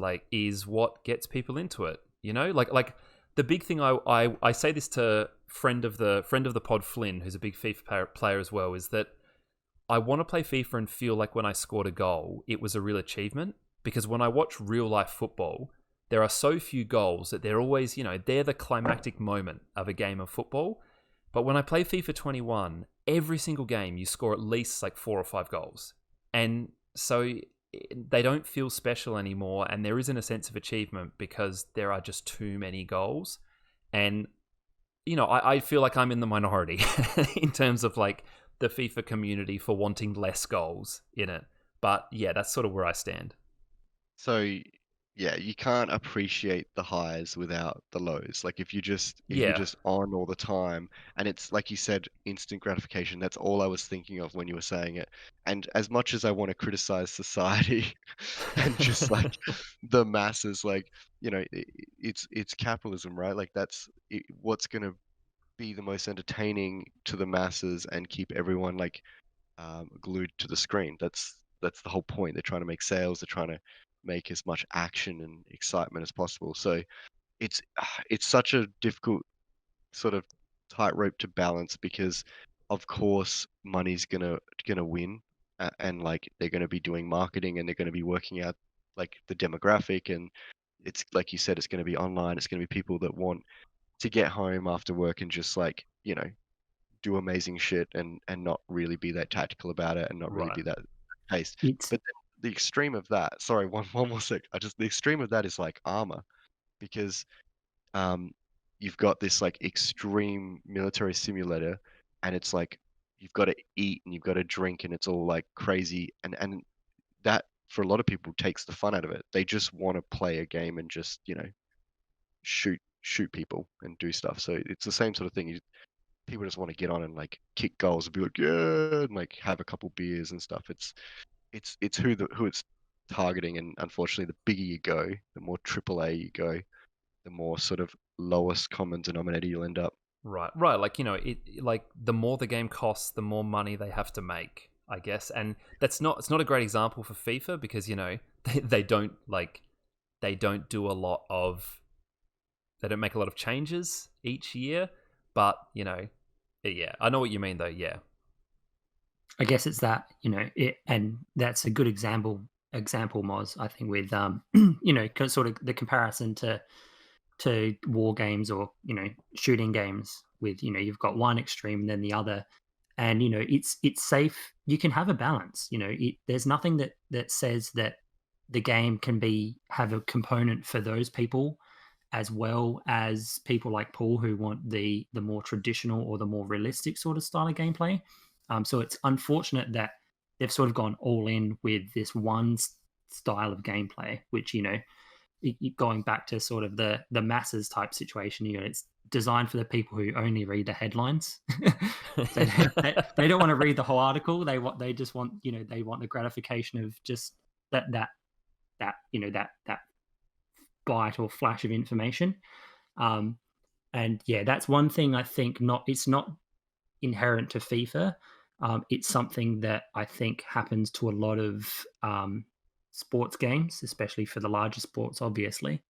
what gets people into it. Like the big thing I say this to friend of the pod, Flynn, who's a big FIFA player as well, is that I want to play FIFA and feel like when I scored a goal, it was a real achievement. Because when I watch real life football, there are so few goals that they're always, they're the climactic moment of a game of football. But when I play FIFA 21, every single game you score at least like 4 or 5 goals. And so they don't feel special anymore, and there isn't a sense of achievement because there are just too many goals. And, I feel like I'm in the minority in terms of like the FIFA community for wanting less goals in it. But yeah, that's sort of where I stand. So yeah, you can't appreciate the highs without the lows. Like if you're Yeah. just on all the time, and it's like you said, instant gratification, that's all I was thinking of when you were saying it. And as much as I want to criticize society and just like the masses, like, it's capitalism, right? Like what's going to be the most entertaining to the masses and keep everyone like glued to the screen. That's the whole point. They're trying to make sales. They're trying to make as much action and excitement as possible. So it's such a difficult sort of tightrope to balance, because of course money's gonna win, and like they're gonna be doing marketing, and they're gonna be working out like the demographic, and it's like you said, it's gonna be online. It's gonna be people that want to get home after work and just like do amazing shit, and not really be that tactical about it, and not really Right. be that paced. It's But then the extreme of that, sorry, one more sec. The extreme of that is like armor, because um you've got this like extreme military simulator, and it's like you've got to eat and you've got to drink, and it's all like crazy, and that for a lot of people takes the fun out of it. They just want to play a game and just shoot people and do stuff. So it's the same sort of thing. People just want to get on and like kick goals and be like, yeah, and like have a couple beers and stuff. It's who it's targeting, and unfortunately, the bigger you go, the more AAA you go, the more sort of lowest common denominator you'll end up. Right. Like, like the more the game costs, the more money they have to make, I guess. And it's not a great example for FIFA, because, they don't do a lot of, they don't make a lot of changes each year. But, yeah, I know what you mean though. Yeah. I guess it's that, and that's a good example, Moz, I think, with sort of the comparison to war games, or shooting games, with you've got one extreme and then the other, and it's safe. You can have a balance. There's nothing that says that the game can have a component for those people, as well as people like Paul, who want the more traditional or the more realistic sort of style of gameplay. So it's unfortunate that they've sort of gone all in with this one style of gameplay, which going back to sort of the masses type situation. It's designed for the people who only read the headlines. So they don't want to read the whole article. They just want they want the gratification of just that that bite or flash of information. And yeah, that's one thing I think it's not inherent to FIFA. It's something that I think happens to a lot of sports games, especially for the larger sports, obviously.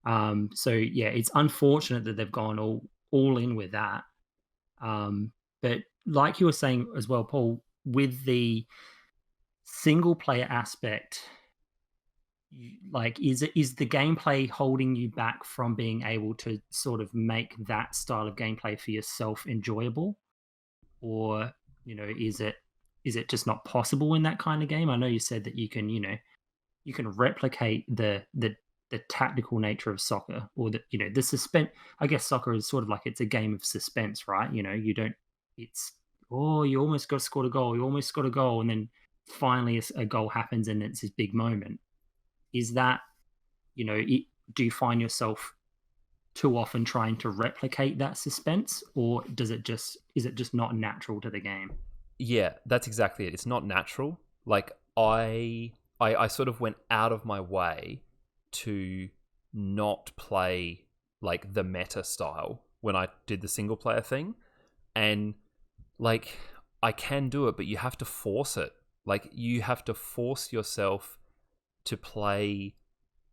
So yeah, it's unfortunate that they've gone all in with that. But like you were saying as well, Paul, with the single player aspect, like is the gameplay holding you back from being able to sort of make that style of gameplay for yourself enjoyable, or is it just not possible in that kind of game? I know you said that you can replicate the tactical nature of soccer, or the suspense. I guess soccer is sort of like it's a game of suspense, right? You don't. It's you almost got scored a goal, you almost scored a goal, and then finally a goal happens, and it's this big moment. Is that do you find yourself too often trying to replicate that suspense, or is it just not natural to the game? Yeah, that's exactly it. It's not natural. Like I sort of went out of my way to not play like the meta style when I did the single player thing. And like I can do it, but you have to force it. Like you have to force yourself to play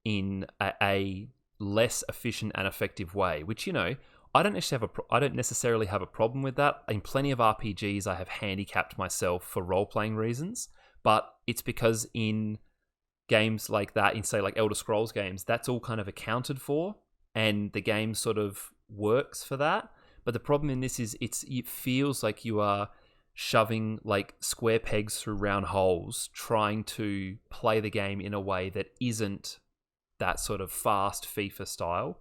in a less efficient and effective way, which I don't necessarily have a problem with that. In plenty of RPGs, I have handicapped myself for role-playing reasons, but it's because in games like that, in say like Elder Scrolls games, that's all kind of accounted for, and the game sort of works for that. But the problem in this is it feels like you are shoving like square pegs through round holes, trying to play the game in a way that isn't that sort of fast FIFA style.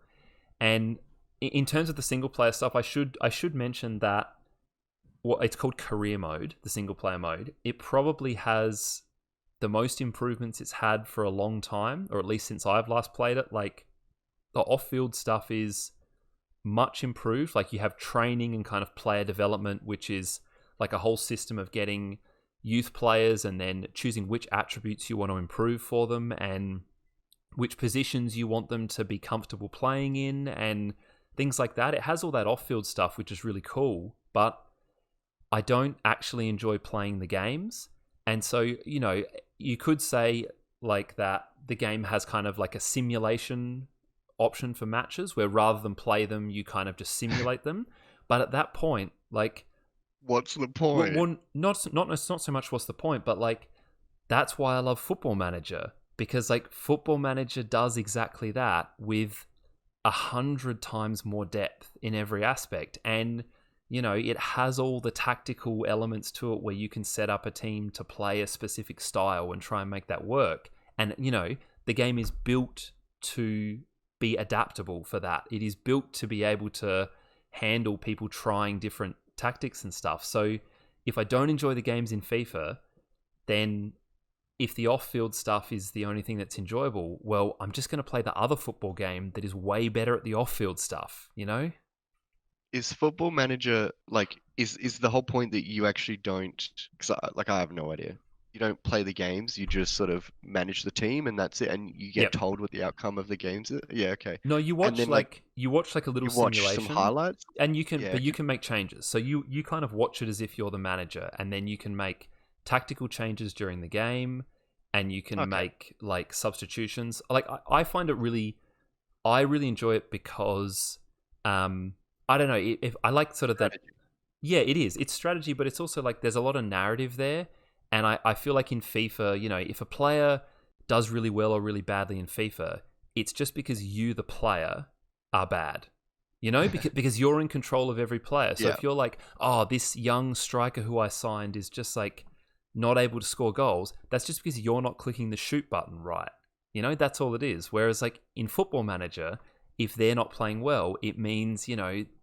And in terms of the single player stuff, I should mention that it's called career mode, the single player mode. It probably has the most improvements it's had for a long time, or at least since I've last played it. Like the off-field stuff is much improved. Like you have training and kind of player development, which is like a whole system of getting youth players and then choosing which attributes you want to improve for them and which positions you want them to be comfortable playing in and things like that. It has all that off-field stuff, which is really cool, but I don't actually enjoy playing the games. And so, you could say like that the game has kind of like a simulation option for matches where rather than play them, you kind of just simulate them. But at that point, like, what's the point? Well, not so much what's the point, but like that's why I love Football Manager, because like Football Manager does exactly that with 100 times more depth in every aspect, and it has all the tactical elements to it where you can set up a team to play a specific style and try and make that work. And the game is built to be adaptable for that. It is built to be able to handle people trying different tactics and stuff. So if I don't enjoy the games in FIFA, then if the off-field stuff is the only thing that's enjoyable, well, I'm just going to play the other football game that is way better at the off-field stuff, Is Football Manager like is the whole point that you actually don't? Because I have no idea. You don't play the games. You just sort of manage the team, and that's it. And you get Yep. told what the outcome of the games is. Yeah, okay. No, you watch then, you watch like a little You watch simulation, some highlights. and you can Yeah, but you can make changes. So you kind of watch it as if you're the manager, and then you can make tactical changes during the game, and you can Okay. make like substitutions. Like I find I really enjoy it because I don't know if I like sort of that. Strategy. Yeah, it is. It's strategy, but it's also like there's a lot of narrative there. And I feel like in FIFA, if a player does really well or really badly in FIFA, it's just because you, the player, are bad. Because you're in control of every player. So Yeah. if you're like, oh, this young striker who I signed is just like not able to score goals, that's just because you're not clicking the shoot button right. That's all it is. Whereas like in Football Manager, if they're not playing well, it means,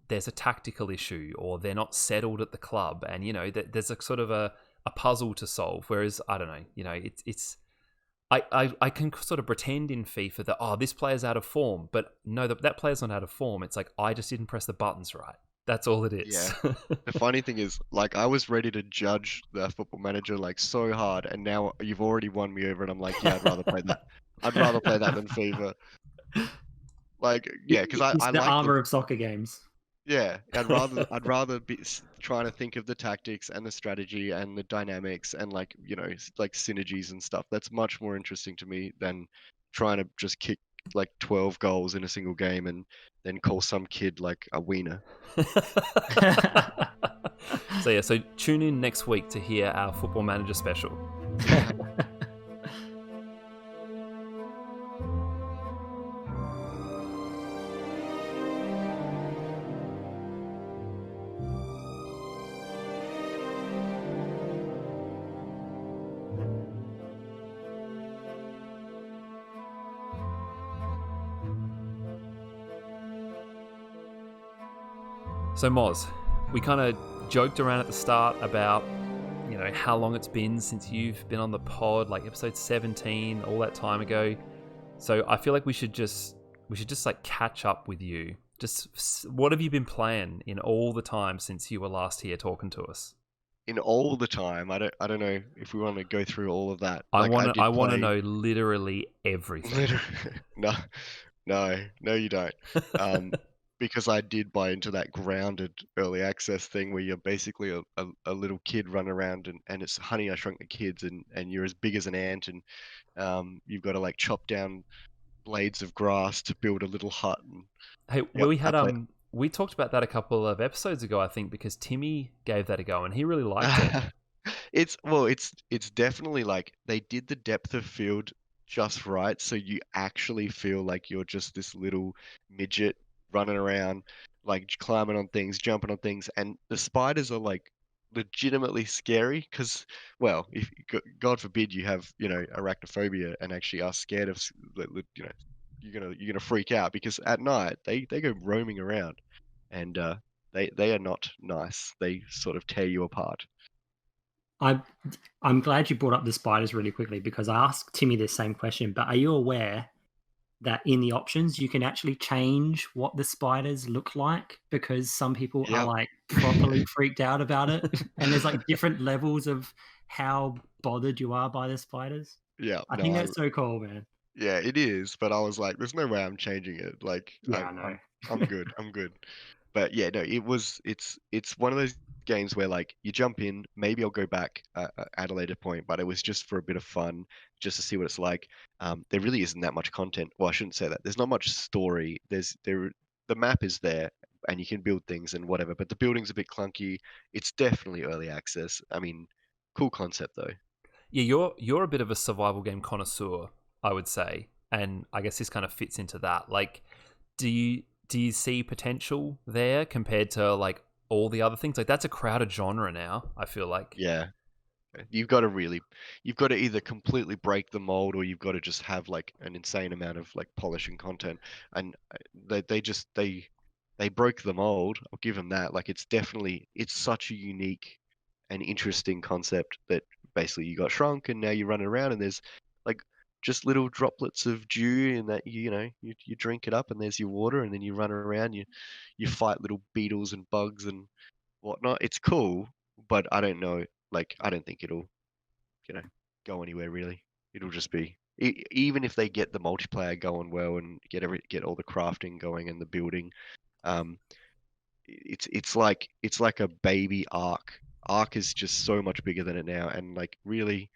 there's a tactical issue or they're not settled at the club, and there's a sort of a puzzle to solve. Whereas I don't know, it's I can sort of pretend in FIFA that, oh, this player's out of form, but no, that player's not out of form. It's like I just didn't press the buttons right. That's all it Yeah. is. The funny thing is, like, I was ready to judge the Football Manager like so hard, and now you've already won me over, and I'm like, yeah, I'd rather play that. I'd rather play that than FIFA. Like, yeah, because It's I the like the armor of soccer games. yeah, I'd rather be trying to think of the tactics and the strategy and the dynamics and like like synergies and stuff. That's much more interesting to me than trying to just kick like 12 goals in a single game and then call some kid like a wiener. So yeah, so tune in next week to hear our Football Manager special. So Moz, we kind of joked around at the start about how long it's been since you've been on the pod, like episode 17, all that time ago. So I feel like we should just like catch up with you. Just what have you been playing in all the time since you were last here talking to us? In all the time, I don't know if we want to go through all of that. I Like want I to I did want to play know literally everything. no, no, you don't. Because I did buy into that grounded early access thing where you're basically a little kid running around and it's Honey, I Shrunk the Kids and you're as big as an ant and you've got to like chop down blades of grass to build a little hut. And Hey, yep, we I had played. we talked about that a couple of episodes ago, I think, because Timmy gave that a go and he really liked it. It's definitely like they did the depth of field just right, so you actually feel like you're just this little midget running around, like climbing on things, jumping on things, and the spiders are like legitimately scary because, well, if God forbid you have, arachnophobia and actually are scared of, you're gonna freak out because at night they go roaming around and they are not nice. They sort of tear you apart. I I'm glad you brought up the spiders really quickly because I asked Timmy this same question, but are you aware that in the options you can actually change what the spiders look like? Because some people are Yep. like properly freaked out about it, and there's like different levels of how bothered you are by the spiders. Yeah, I no, think that's so cool, man. yeah, it is, but I was like, there's no way I'm changing it. Like, Yeah, I know. I'm good, I'm good. But yeah, no, it's one of those games where like you jump in, maybe I'll go back at a later point, but it was just for a bit of fun, just to see what it's like. There really isn't that much content. Well, I shouldn't say that. There's not much story. The map is there, and you can build things and whatever, but the building's a bit clunky. It's definitely early access. I mean, cool concept though. Yeah, you're a bit of a survival game connoisseur, I would say, and I guess this kind of fits into that. Like, do you see potential there compared to like all the other things? Like, that's a crowded genre now, I feel like. Yeah. You've got to either completely break the mold or you've got to just have like an insane amount of like polishing content. And they broke the mold. I'll give them that. Like it's such a unique and interesting concept that basically you got shrunk and now you're running around and there's like just little droplets of dew and that you drink it up and there's your water and then you run around you fight little beetles and bugs and whatnot. It's cool, but I don't know. Like, I don't think it'll, you know, go anywhere really. It'll just be even if they get the multiplayer going well and get all the crafting going and the building. Um, it's like a baby Ark. Ark is just so much bigger than it now, and like really,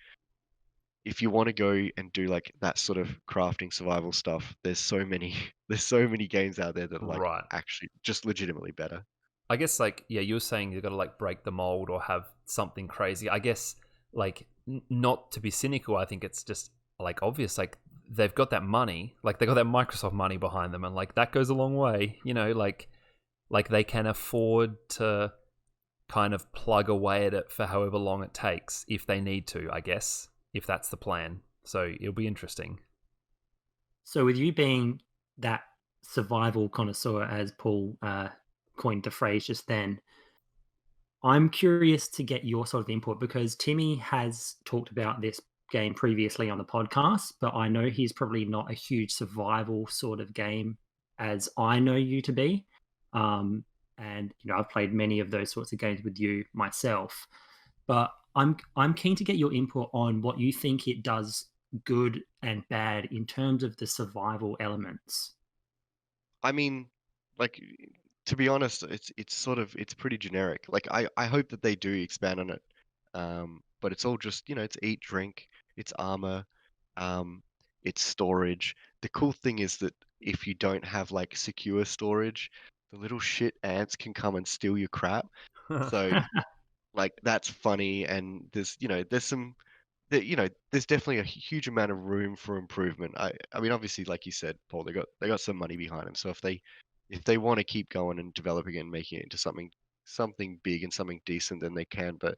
if you want to go and do like that sort of crafting survival stuff, there's so many there's so many games out there that are like Right. actually just legitimately better. I guess like yeah, you were saying you've got to like break the mold or have something crazy. I guess like not to be cynical, I think it's just like obvious. Like they've got that money, like they got that Microsoft money behind them, and like that goes a long way. Like they can afford to kind of plug away at it for however long it takes if they need to. I guess if that's the plan. So it'll be interesting. So with you being that survival connoisseur, as Paul coined the phrase just then, I'm curious to get your sort of input because Timmy has talked about this game previously on the podcast, but I know he's probably not a huge survival sort of game as I know you to be. Um, and I've played many of those sorts of games with you myself. But I'm keen to get your input on what you think it does good and bad in terms of the survival elements. I mean, like to be honest, it's sort of it's pretty generic. Like I hope that they do expand on it. But it's all just, it's eat, drink, it's armor, um, it's storage. The cool thing is that if you don't have like secure storage, the little shit ants can come and steal your crap. So like that's funny, and there's some there's definitely a huge amount of room for improvement. I mean, obviously, like you said, Paul, they got some money behind them. So if they want to keep going and developing it and making it into something big and something decent, then they can. But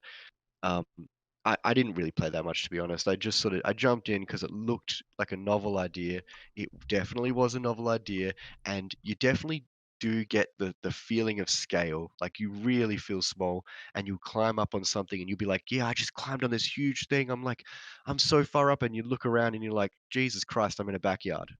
um, I didn't really play that much, to be honest. I jumped in because it looked like a novel idea. It definitely was a novel idea, and you definitely do get the feeling of scale. Like you really feel small, and you climb up on something, and you'll be like, "Yeah, I just climbed on this huge thing. I'm so far up," and you look around, and you're like, "Jesus Christ, I'm in a backyard."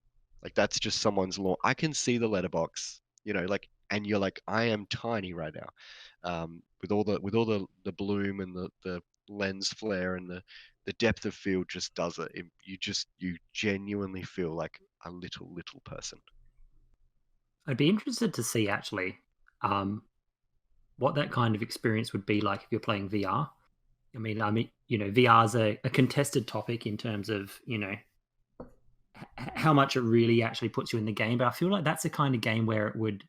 Like that's just someone's lawn. I can see the letterbox, like, and you're like, "I am tiny right now." With all the bloom and the lens flare and the depth of field just does it. You genuinely feel like a little person. I'd be interested to see actually um, what that kind of experience would be like if you're playing VR. I mean, VR is a contested topic in terms of how much it really actually puts you in the game. But I feel like that's the kind of game where it would,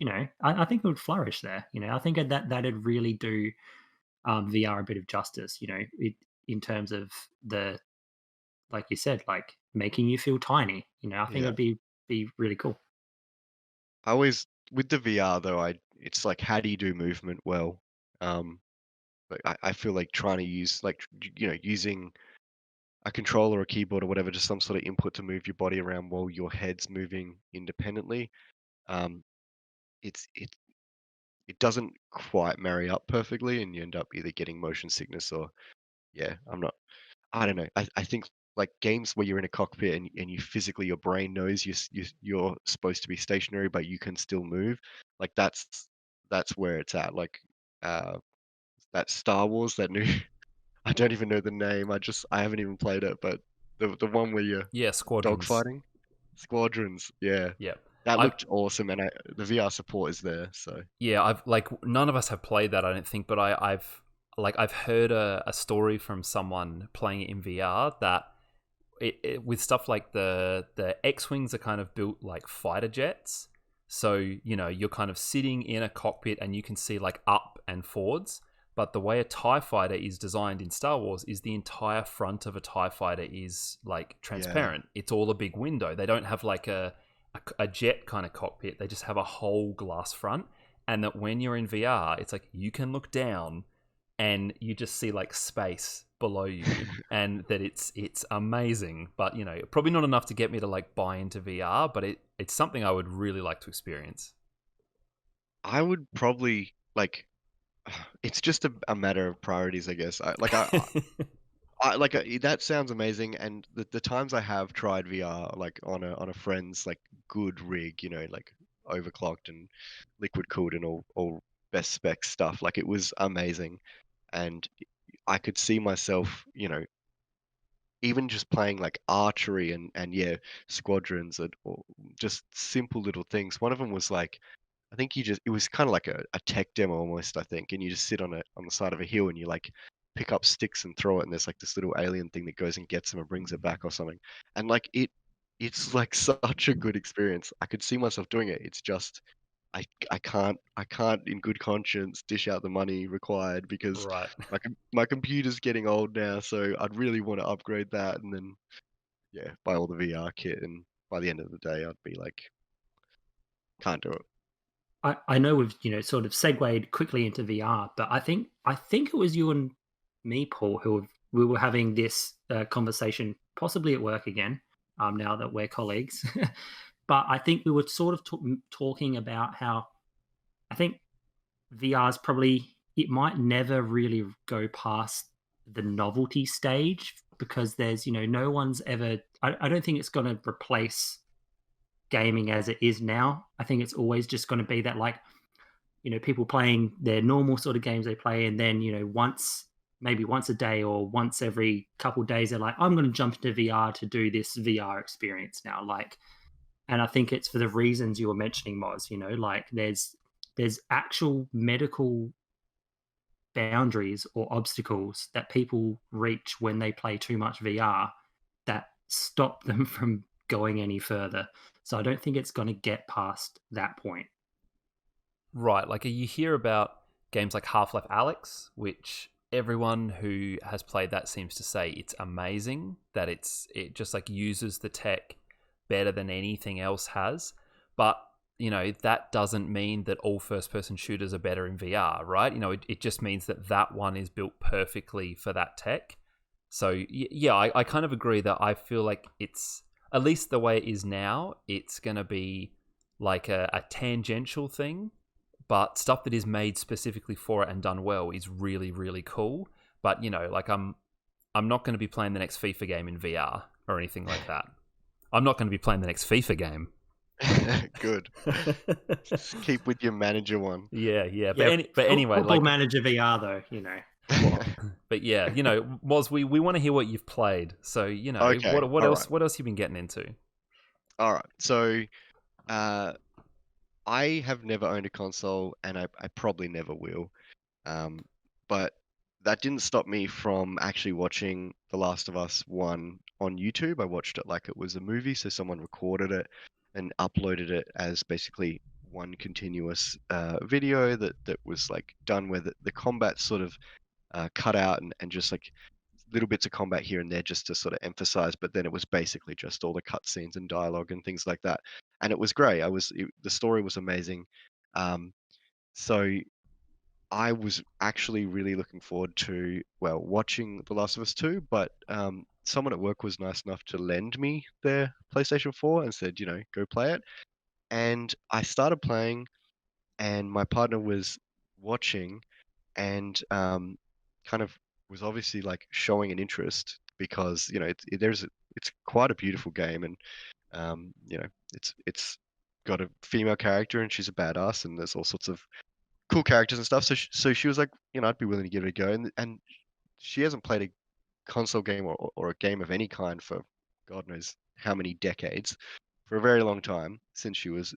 I think it would flourish there. I think that'd really do VR a bit of justice. In terms of the, like you said, like making you feel tiny. I think Yeah. it'd be really cool. I always with the VR though, I it's like how do you do movement well? Like I feel like trying to use like using a controller or a keyboard or whatever, just some sort of input to move your body around while your head's moving independently. Um, it doesn't quite marry up perfectly, and you end up either getting motion sickness or yeah, I don't know. I think like games where you're in a cockpit and you physically your brain knows you're supposed to be stationary, but you can still move. Like that's where it's at. Like uh, that Star Wars, that new I don't even know the name. I haven't even played it, but the one where you're Yeah, Squadrons. dogfighting Squadrons, yeah, Yeah. that I've looked awesome, and the VR support is there. So I've like none of us have played that, I don't think, but I've heard a story from someone playing it in VR that with stuff like the X-wings are kind of built like fighter jets. So, you're kind of sitting in a cockpit and you can see like up and forwards. But the way a TIE fighter is designed in Star Wars is the entire front of a TIE fighter is like yeah, transparent. It's all a big window. They don't have like a jet kind of cockpit. They just have a whole glass front. And that when you're in VR, it's like you can look down and you just see like space below you, and that it's amazing. But probably not enough to get me to like buy into VR, but it's something I would really like to experience. I would probably like. It's just a matter of priorities, I guess. That sounds amazing, and the times I have tried VR, like on a friend's like good rig, like overclocked and liquid cooled and all best spec stuff, like it was amazing, and I could see myself, even just playing like archery and yeah, squadrons or just simple little things. One of them was like I think it was kind of like a tech demo almost, I think, and you just sit on the side of a hill and you like pick up sticks and throw it, and there's like this little alien thing that goes and gets them and brings it back or something. And like it's like such a good experience. I could see myself doing it. It's just I can't in good conscience dish out the money required because Right. my computer's getting old now, so I'd really want to upgrade that and then yeah, buy all the VR kit, and by the end of the day I'd be like, can't do it. I know we've sort of segued quickly into VR, but I think it was you and me, Paul, we were having this conversation, possibly at work again. Now that we're colleagues, but I think we were sort of talking about how I think VR is probably it might never really go past the novelty stage because there's, no one's ever. I don't think it's going to replace gaming as it is now. I think it's always just going to be that, like, people playing their normal sort of games they play, and then, maybe once a day or once every couple of days, they're like, I'm going to jump into VR to do this VR experience now. Like, and I think it's for the reasons you were mentioning, Moz. Like there's actual medical boundaries or obstacles that people reach when they play too much VR that stop them from going any further. So I don't think it's going to get past that point. Right, like you hear about games like Half-Life Alyx, which everyone who has played that seems to say it's amazing, that it just like uses the tech better than anything else has. But that doesn't mean that all first-person shooters are better in VR, right? It just means that one is built perfectly for that tech. So yeah, I kind of agree that I feel like it's, at least the way it is now, it's going to be like a tangential thing, but stuff that is made specifically for it and done well is really, really cool. But like I'm not going to be playing the next FIFA game in VR or anything like that. I'm not going to be playing the next FIFA game. Good. Just keep with your manager one. Yeah. Yeah, But anyway, Football like, Manager VR though, but yeah, Moz, we want to hear what you've played. So Okay, what else? right. What else you been getting into? All right. So, uh, I have never owned a console, and I probably never will. Um, but that didn't stop me from actually watching The Last of Us 1 on YouTube. I watched it like it was a movie, so someone recorded it and uploaded it as basically one continuous video that was like done where the combat sort of cut out and just like little bits of combat here and there just to sort of emphasize, but then it was basically just all the cutscenes and dialogue and things like that. And it was great. The story was amazing. Um, so I was actually really looking forward to, well, watching The Last of Us 2, but someone at work was nice enough to lend me their PlayStation 4 and said, go play it. And I started playing, and my partner was watching and kind of was obviously like showing an interest because, it's quite a beautiful game, and it's got a female character and she's a badass, and there's all sorts of cool characters and stuff. So she was like, I'd be willing to give it a go. And she hasn't played a console game or a game of any kind for God knows how many decades, for a very long time, since she was,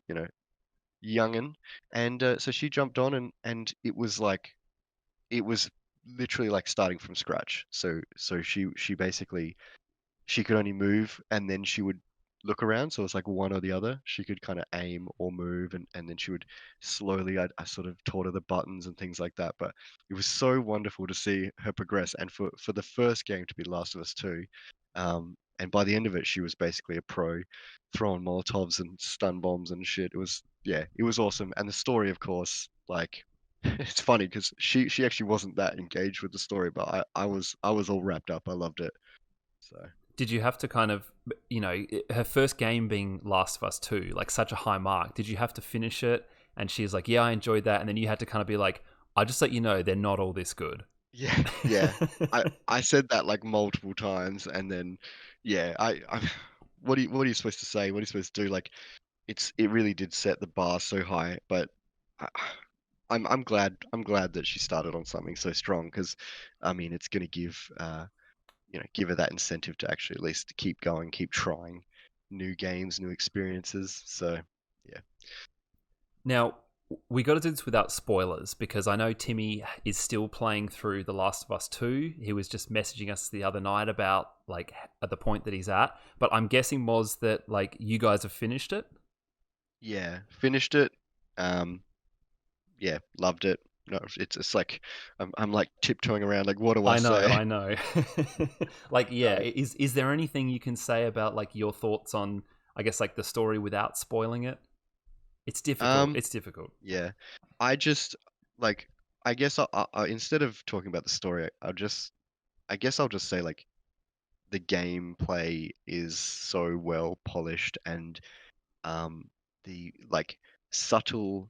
youngin. And so she jumped on, and it was literally like starting from scratch. So she basically she could only move and then she would look around. So it's like one or the other. She could kind of aim or move, and then she would slowly, I sort of taught her the buttons and things like that. But it was so wonderful to see her progress. And for the first game to be Last of Us 2, and by the end of it, she was basically a pro, throwing Molotovs and stun bombs and shit. Yeah, it was awesome. And the story, of course, like, it's funny because she actually wasn't that engaged with the story, but I was all wrapped up. I loved it. So. Did you have to kind of, her first game being Last of Us 2, like such a high mark, did you have to finish it? And she's like, yeah, I enjoyed that. And then you had to kind of be like, I just let you know they're not all this good. Yeah, yeah. I said that like multiple times, and then yeah, what are you supposed to say? What are you supposed to do? Like it really did set the bar so high, but I, I'm glad that she started on something so strong, because I mean it's gonna give her that incentive to actually at least keep going, keep trying new games, new experiences. So yeah. Now, we got to do this without spoilers because I know Timmy is still playing through The Last of Us 2. He was just messaging us the other night about like at the point that he's at. But I'm guessing, Moz, that like you guys have finished it. Yeah, finished it. Um, yeah, loved it. No, it's like I'm like tiptoeing around. Like, what do I say? I know. Like, yeah, Uh, is there anything you can say about like your thoughts on, I guess, like the story without spoiling it? It's difficult. um, It's difficult. yeah, I just like I guess instead of talking about the story, I guess I'll just say like the gameplay is so well polished, and um, the like subtle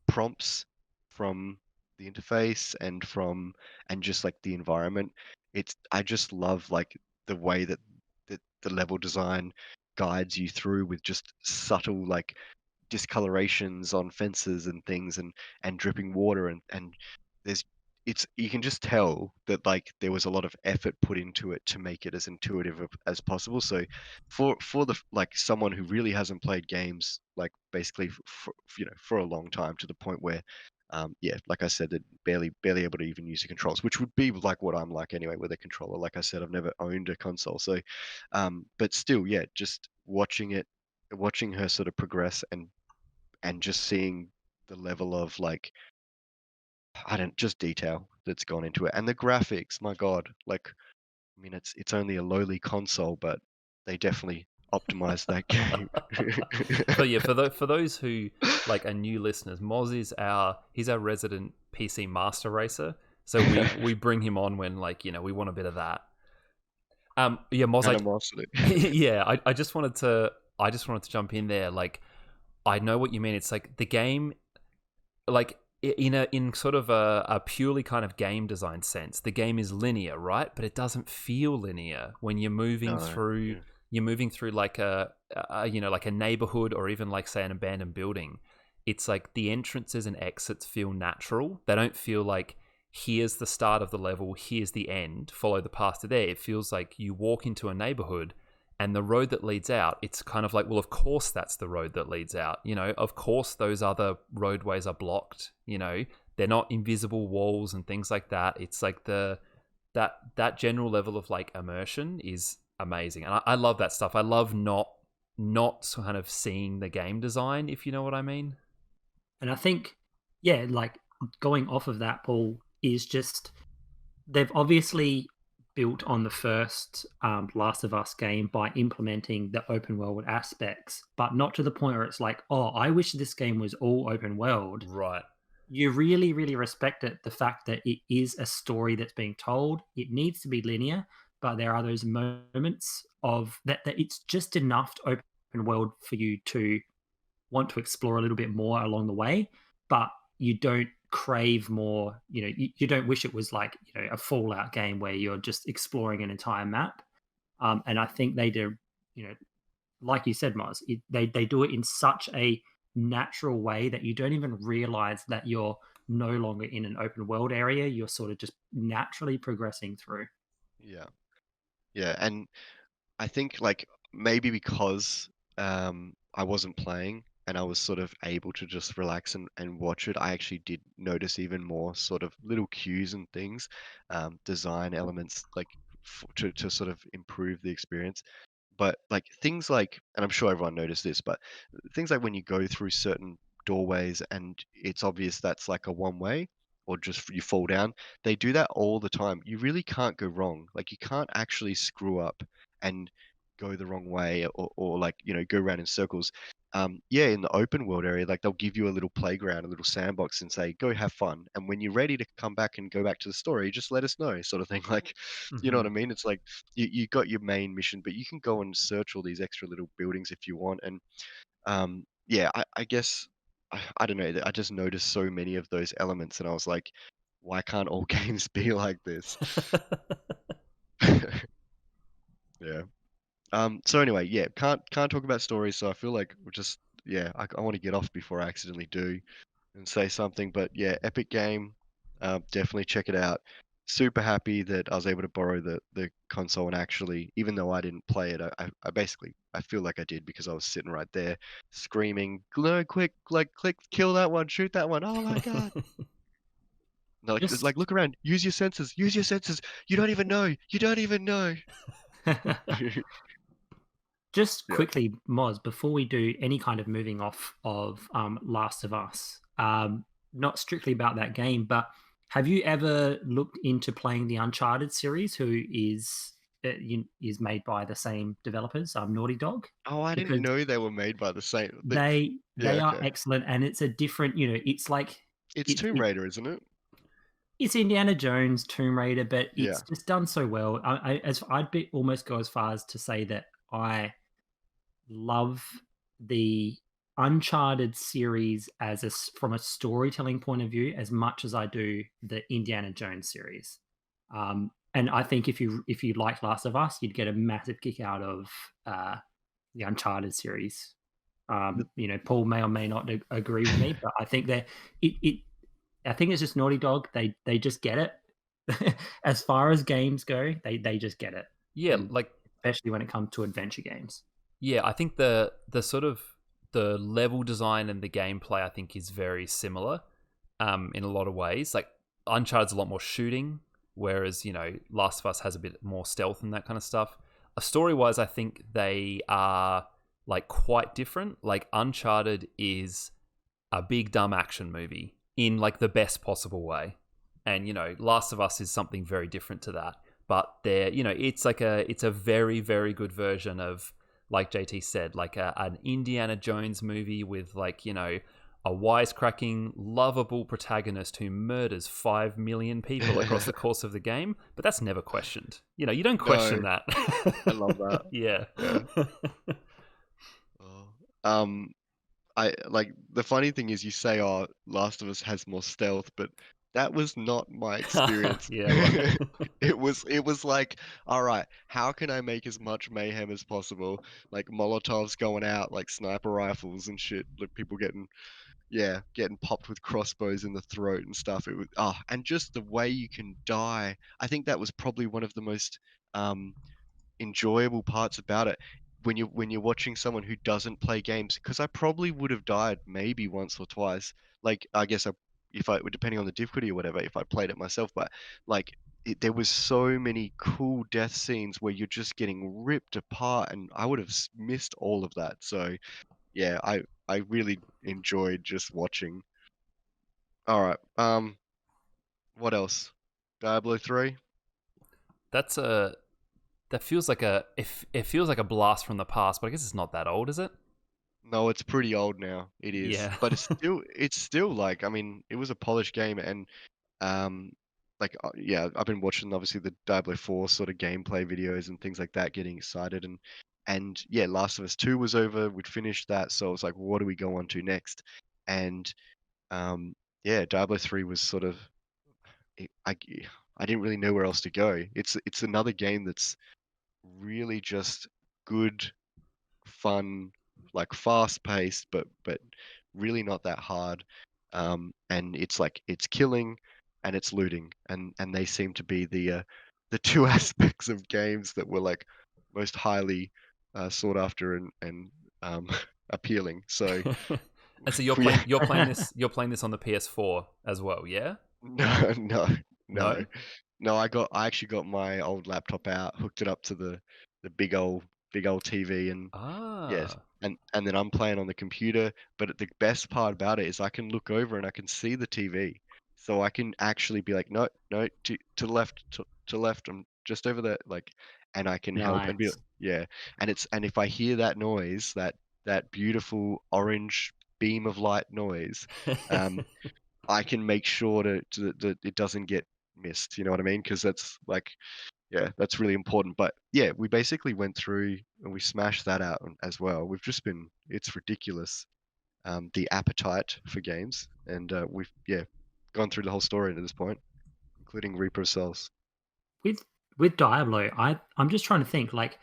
prompts from the interface and just like the environment. I just love like the way that the level design guides you through with just subtle like discolorations on fences and things and dripping water and there's it's you can just tell that like there was a lot of effort put into it to make it as intuitive as possible. So for the like someone who really hasn't played games like basically for for a long time to the point where yeah, like I said, that barely able to even use the controls, which would be like what I'm like anyway with a controller. Like I said, I've never owned a console, so but still, yeah, just watching her sort of progress and just seeing the level of like I don't just detail that's gone into it. And the graphics, my God, like I mean it's only a lowly console, but they definitely optimized that game. For those who like are new listeners, Moz is he's our resident PC master racer. So we bring him on when like, we want a bit of that. Yeah, Moz, Animosity. I just wanted to jump in there. Like, I know what you mean. It's like the game, like in sort of a purely kind of game design sense, the game is linear, right? But it doesn't feel linear when you're moving No. through. Yeah. You're moving through like like a neighborhood or even like say an abandoned building. It's like the entrances and exits feel natural. They don't feel like here's the start of the level, here's the end, follow the path to there. It feels like you walk into a neighborhood and the road that leads out, it's kind of like, well, of course that's the road that leads out. Of course those other roadways are blocked. They're not invisible walls and things like that. It's like that general level of like immersion is amazing, and I love that stuff. I love not kind of seeing the game design, if you know what I mean. And I think, yeah, like going off of that, Paul, is just they've obviously built on the first Last of Us game by implementing the open world aspects, but not to the point where it's like, oh, I wish this game was all open world. Right. You really, really respect it, the fact that it is a story that's being told. It needs to be linear, but there are those moments of that it's just enough to open world for you to want to explore a little bit more along the way, but you don't crave more. You don't wish it was like a Fallout game where you're just exploring an entire map. And I think they do, like you said, Mars, they do it in such a natural way that you don't even realize that you're no longer in an open world area. You're sort of just naturally progressing through. Yeah. Yeah. And I think like maybe because I wasn't playing and I was sort of able to just relax and watch it, I actually did notice even more sort of little cues and things, design elements like to sort of improve the experience. But like things like, and I'm sure everyone noticed this, but things like when you go through certain doorways and it's obvious that's like a one way or just you fall down, they do that all the time. You really can't go wrong. Like you can't actually screw up and go the wrong way or like, go around in circles. Yeah, in the open world area, like they'll give you a little playground, a little sandbox and say, go have fun. And when you're ready to come back and go back to the story, just let us know, sort of thing. Like, you know what I mean? It's like you got your main mission, but you can go and search all these extra little buildings if you want. And yeah, I guess I don't know. I just noticed so many of those elements, and I was like, why can't all games be like this? Yeah. So anyway, yeah, can't talk about stories, so I feel like we're just yeah, I want to get off before I accidentally do and say something. But yeah, epic game. Definitely check it out. Super happy that I was able to borrow the console and actually, even though I didn't play it, I basically I feel like I did because I was sitting right there screaming, no, quick, like click, kill that one, shoot that one. Oh my God. No, Just like look around, use your senses, use your senses. You don't even know. You don't even know. just Yeah. quickly, Moz, before we do any kind of moving off of Last of Us, not strictly about that game, but have you ever looked into playing the Uncharted series, who is made by the same developers, Naughty Dog? Oh, I didn't Because know they were made by the same. Yeah, they are okay. excellent, and it's a different. It's like It's it, Tomb it Raider, isn't it? it's Indiana Jones, Tomb Raider, but Yeah. it's just done so well. I'd be almost go as far as to say that I love the Uncharted series from a storytelling point of view as much as I do the Indiana Jones series. And I think if you like Last of Us, you'd get a massive kick out of the Uncharted series. Paul may or may not agree with me, but I think it. I think it's just Naughty Dog. They just get it. As far as games go, they just get it. Yeah, And like especially when it comes to adventure games. yeah, I think the sort of the level design and the gameplay I think is very similar in a lot of ways. Like Uncharted's a lot more shooting, whereas, Last of Us has a bit more stealth and that kind of stuff. Story-wise, I think they are like quite different. Like Uncharted is a big dumb action movie in like the best possible way. And, Last of Us is something very different to that. But it's a very, very good version of, like JT said, like an Indiana Jones movie with like, a wisecracking, lovable protagonist who murders 5 million people across the course of the game. But that's never questioned. You don't question that. I love that. Yeah. I like the funny thing is you say, "Oh, Last of Us has more stealth," but that was not my experience. Yeah, right. It was like, all right, how can I make as much mayhem as possible? Like Molotovs going out, like sniper rifles and shit, like people getting popped with crossbows in the throat and stuff. It was and just the way you can die. I think that was probably one of the most um enjoyable parts about it when you're watching someone who doesn't play games, because I probably would have died maybe once or twice. Like I guess if I depending on the difficulty or whatever, if I played it myself, but like there was so many cool death scenes where you're just getting ripped apart, and I would have missed all of that. So yeah, I really enjoyed just watching. All right, what else? Diablo 3? That's a that feels like it feels like a blast from the past, but I guess it's not that old, is it? No, it's pretty old now. It is, Yeah. but it's still like, I mean, it was a polished game, and like yeah, I've been watching obviously the Diablo 4 sort of gameplay videos and things like that, getting excited, and yeah, Last of Us 2 was over. We'd finished that, so I was like, what do we go on to next? And yeah, Diablo 3 was sort of it, I didn't really know where else to go. It's another game that's really just good, fun, like fast paced, but really not that hard. And it's like it's killing and it's looting, and they seem to be the two aspects of games that were like most highly sought after and um, appealing. So And so you're yeah, playing you're playing this you're playing this on the PS4 as well, yeah? no, no, no. No? No, I actually got my old laptop out, hooked it up to the big old TV, and yes, Ah. and then I'm playing on the computer. But the best part about it is I can look over and I can see the TV, so I can actually be like, no, no, to the left, to left. I'm just over there, like, and I can help and be Nice. yeah. And if I hear that noise, that beautiful orange beam of light noise, um, I can make sure that it doesn't get missed. You know what I mean? Because that's like, yeah, that's really important. But yeah, we basically went through and we smashed that out as well. It's ridiculous, the appetite for games, and we've gone through the whole story to this point, including Reaper of Souls. With with Diablo, I'm just trying to think, like,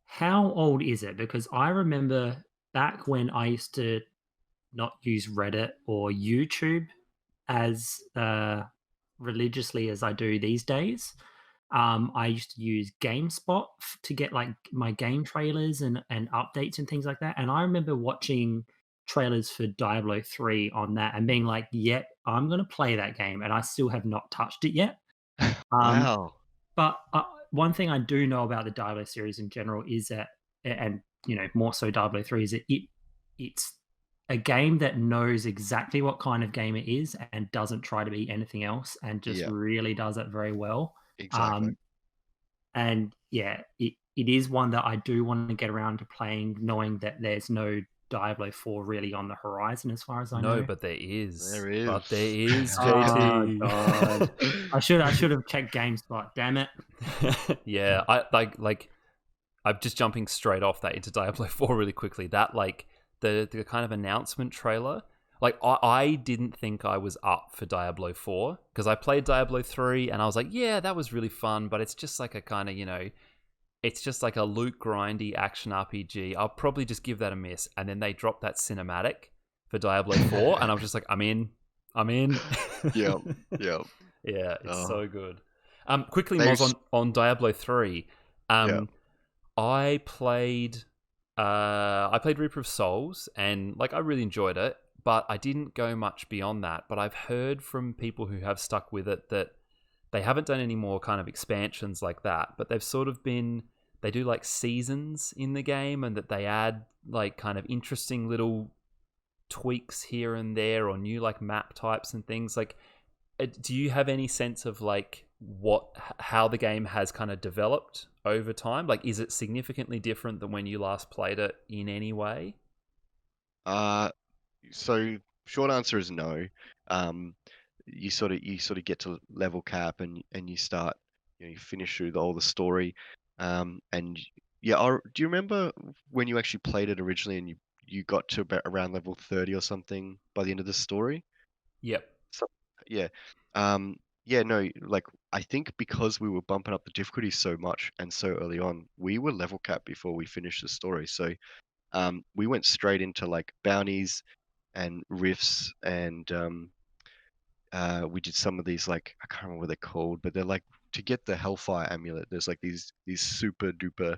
how old is it? Because I remember back when I used to not use Reddit or YouTube as religiously as I do these days. I used to use GameSpot to get like my game trailers and updates and things like that. And I remember watching trailers for Diablo 3 on that and being like, "Yep, I'm going to play that game," and I still have not touched it yet. Um, Wow. but one thing I do know about the Diablo series in general is that, and more so Diablo 3, is that it's a game that knows exactly what kind of game it is and doesn't try to be anything else, and just Yeah, really does it very well. exactly. Um, and yeah, it is one that I do want to get around to playing, knowing that there's no Diablo 4 really on the horizon, as far as I No, know. but there is. There But there is. is, Oh JT. god, I should have checked GameSpot. Damn it. Yeah, I like I'm just jumping straight off that into Diablo 4 really quickly. That like the kind of announcement trailer, Like I didn't think I was up for Diablo 4 because I played Diablo 3 and I was like, yeah, that was really fun, but it's just like a kind of, it's just like a loot grindy action RPG. I'll probably just give that a miss. And then they dropped that cinematic for Diablo 4 and I was just like, I'm in. I'm in. Yeah, yeah. Yeah, it's Oh, so good. Quickly, Moz, there's on Diablo 3. yeah. Um, I played I played Reaper of Souls and like I really enjoyed it, but I didn't go much beyond that. But I've heard from people who have stuck with it that they haven't done any more kind of expansions like that, but they've sort of been they do like seasons in the game and that they add like kind of interesting little tweaks here and there or new like map types and things like do you have any sense of like how the game has kind of developed over time? Like, is it significantly different than when you last played it in any way? Uh, so short answer is no. Um, you sort of get to level cap and you start, you finish through all the story. And yeah, do you remember when you actually played it originally and you got to about around level 30 or something by the end of the story? Yep. So, yeah. Um, yeah, no, like I think because we were bumping up the difficulty so much and so early on, we were level cap before we finished the story. So we went straight into like bounties and rifts and we did some of these like I can't remember what they're called, but they're like to get the Hellfire amulet. There's like these super duper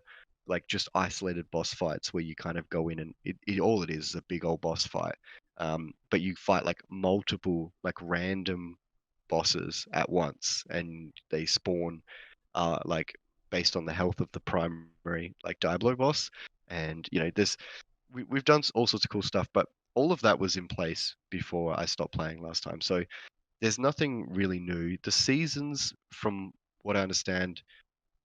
like just isolated boss fights where you kind of go in and all it is a big old boss fight. But you fight like multiple like random bosses at once, and they spawn like based on the health of the primary like Diablo boss. And there's we've done all sorts of cool stuff, but all of that was in place before I stopped playing last time. So there's nothing really new. The seasons, from what I understand,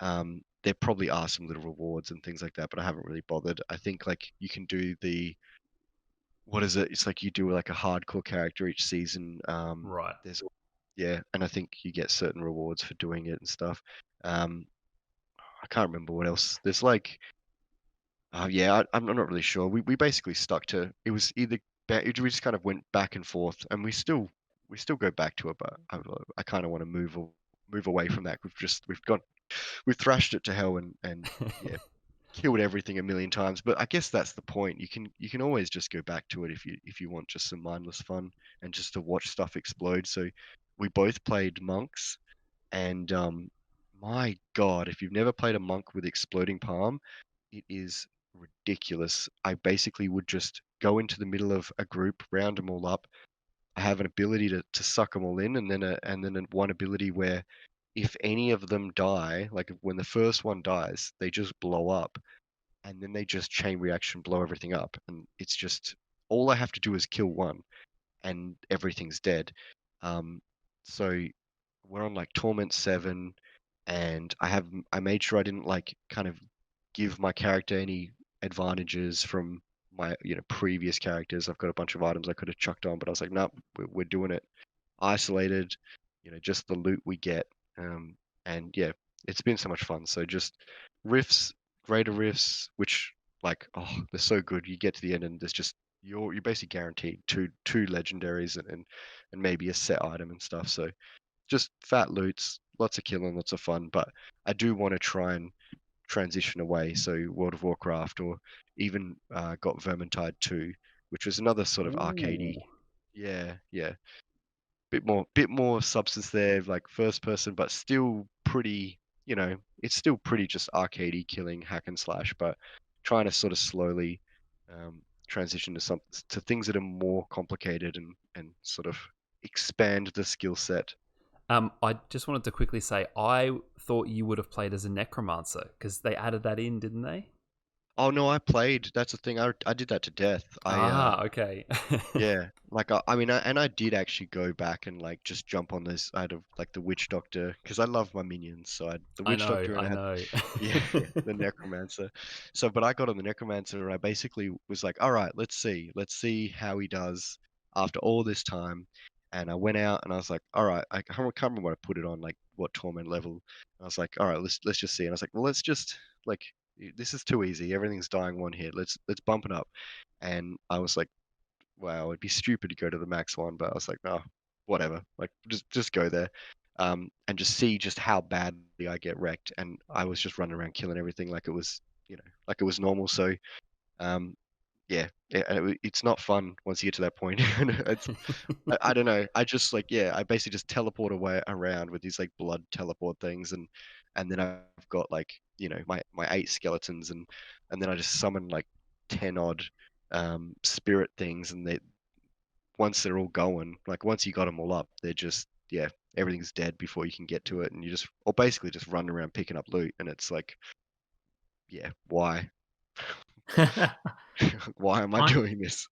there probably are some little rewards and things like that, but I haven't really bothered. I think like you can do what is it? It's like you do like a hardcore character each season. Right. There's yeah, and I think you get certain rewards for doing it and stuff. Um, I can't remember what else. There's like yeah, I'm not really sure. We basically stuck to it was either we just kind of went back and forth, and we still go back to it, but I kind of want to move away from that. We've thrashed it to hell and yeah, killed everything a million times. But I guess that's the point. You can always just go back to it if you want just some mindless fun and just to watch stuff explode. So we both played monks, and my God, if you've never played a monk with exploding palm, it is ridiculous. I basically would just go into the middle of a group, round them all up. I have an ability to suck them all in, and then one ability where if any of them die, like when the first one dies, they just blow up, and then they just chain reaction blow everything up, and it's just all I have to do is kill one, and everything's dead. Um, so we're on like Torment 7, and I made sure I didn't like kind of give my character any advantages from my previous characters. I've got a bunch of items I could have chucked on, but I was like, nope, we're doing it isolated. Just the loot we get. And yeah, it's been so much fun. So just riffs, greater riffs, which like they're so good. You get to the end and there's just you're basically guaranteed two legendaries and maybe a set item and stuff. So just fat loots, lots of killing, lots of fun. But I do want to try and transition away. So World of Warcraft, or even got Vermintide 2, which was another sort of arcadey. Ooh. Yeah, yeah, bit more substance there, like first person, but still pretty. It's still pretty just arcadey killing hack and slash, but trying to sort of slowly transition to things that are more complicated and sort of expand the skill set. I just wanted to quickly say I thought you would have played as a necromancer because they added that in, didn't they? Oh no, I played. That's the thing. I did that to death. Ah, okay. Yeah, like I mean, I did actually go back and like just jump on this. I had like the witch doctor because I love my minions. So I had the I witch know, doctor and I I had know. yeah, yeah, the necromancer. So, but I got on the necromancer and I basically was like, all right, let's see how he does after all this time. And I went out and I was like, all right, can't remember what I put it on, like what torment level. And I was like, all right, let's just see. And I was like, well, let's just like this is too easy. Everything's dying one hit. Let's bump it up. And I was like wow, it'd be stupid to go to the max one, but I was like, "No, whatever. Like, just go there." And just see just how badly I get wrecked, and I was just running around killing everything like it was, like it was normal. So, um, yeah, it's not fun once you get to that point. And I don't know. I just like yeah, I basically just teleport away around with these like blood teleport things, and then I've got like my 8 skeletons, and then I just summon like 10 odd spirit things, and they once they're all going, like once you got them all up, they're just yeah, everything's dead before you can get to it, and you just or basically just run around picking up loot, and it's like yeah, why why am I I doing this?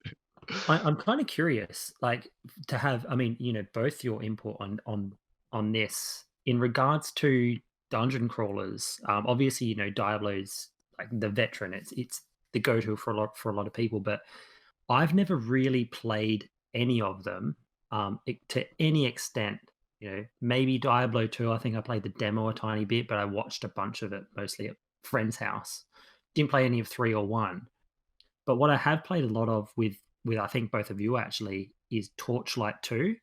I'm kind of curious, like to have. I mean, both your input on this in regards to dungeon crawlers. Obviously, Diablo's like the veteran. It's the go-to for a lot of people, but I've never really played any of them to any extent. Maybe Diablo 2. I think I played the demo a tiny bit, but I watched a bunch of it mostly at friend's house. Didn't play any of 3 or 1. But what I have played a lot of with I think both of you actually is Torchlight 2.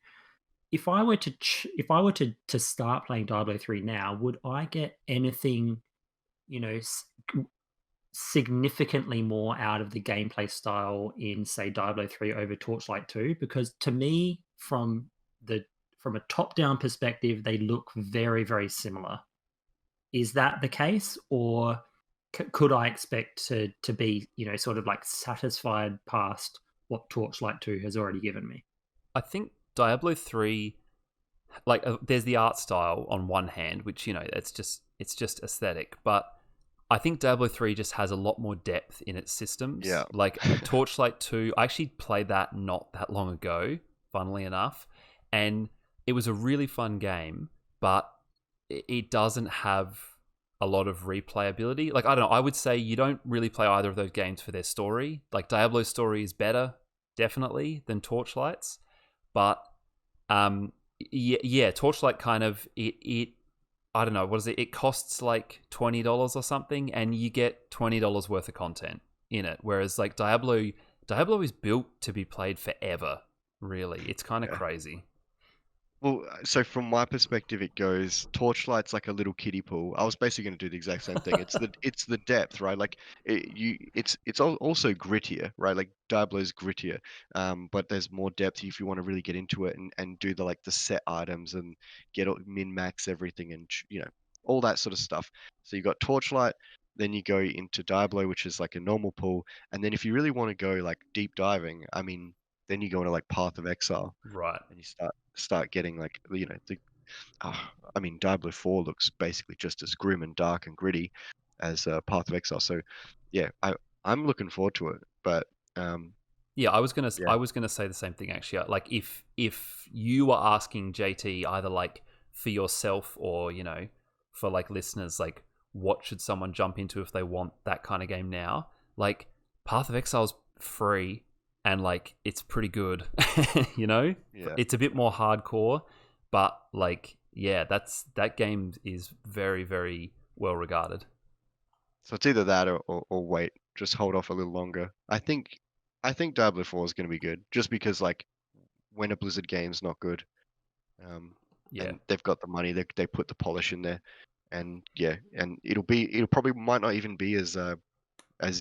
If I were to start playing Diablo 3 now, would I get anything, you know, s- significantly more out of the gameplay style in say Diablo 3 over Torchlight 2? Because to me from a top-down perspective, they look very, very similar. Is that the case, or could I expect to be, sort of like satisfied past what Torchlight 2 has already given me? I think Diablo 3, like there's the art style on one hand, which it's just aesthetic, but I think Diablo 3 just has a lot more depth in its systems. Yeah. Like Torchlight 2, I actually played that not that long ago, funnily enough, and it was a really fun game, but it doesn't have a lot of replayability. Like, I don't know, I would say you don't really play either of those games for their story. Like, Diablo's story is better, definitely, than Torchlight's, but um, yeah, Torchlight kind of it I don't know, what is it? It costs like $20 or something, and you get $20 worth of content in it. Whereas like Diablo is built to be played forever. Really, it's kind of Yeah. crazy. Well, so from my perspective, it goes Torchlight's like a little kiddie pool. I was basically going to do the exact same thing. It's the depth, right? Like also grittier, right? Like Diablo's grittier, but there's more depth if you want to really get into it and do the set items and min max everything and all that sort of stuff. So you got Torchlight, then you go into Diablo, which is like a normal pool, and then if you really want to go like deep diving, I mean, then you go into like Path of Exile Right. and you start getting like I mean Diablo 4 looks basically just as grim and dark and gritty as Path of Exile. So yeah, I'm looking forward to it. But um, Yeah, yeah, I was gonna say the same thing actually. Like if you were asking JT either like for yourself or for like listeners, like what should someone jump into if they want that kind of game now? Like Path of Exile's free and like it's pretty good. you know, yeah. it's a bit more hardcore, but like yeah, that game is very very well regarded. So it's either that or wait, just hold off a little longer. I think Diablo 4 is going to be good, just because like when a Blizzard game's not good, um, Yeah. and they've got the money, they put the polish in there, and yeah, and it'll probably might not even be as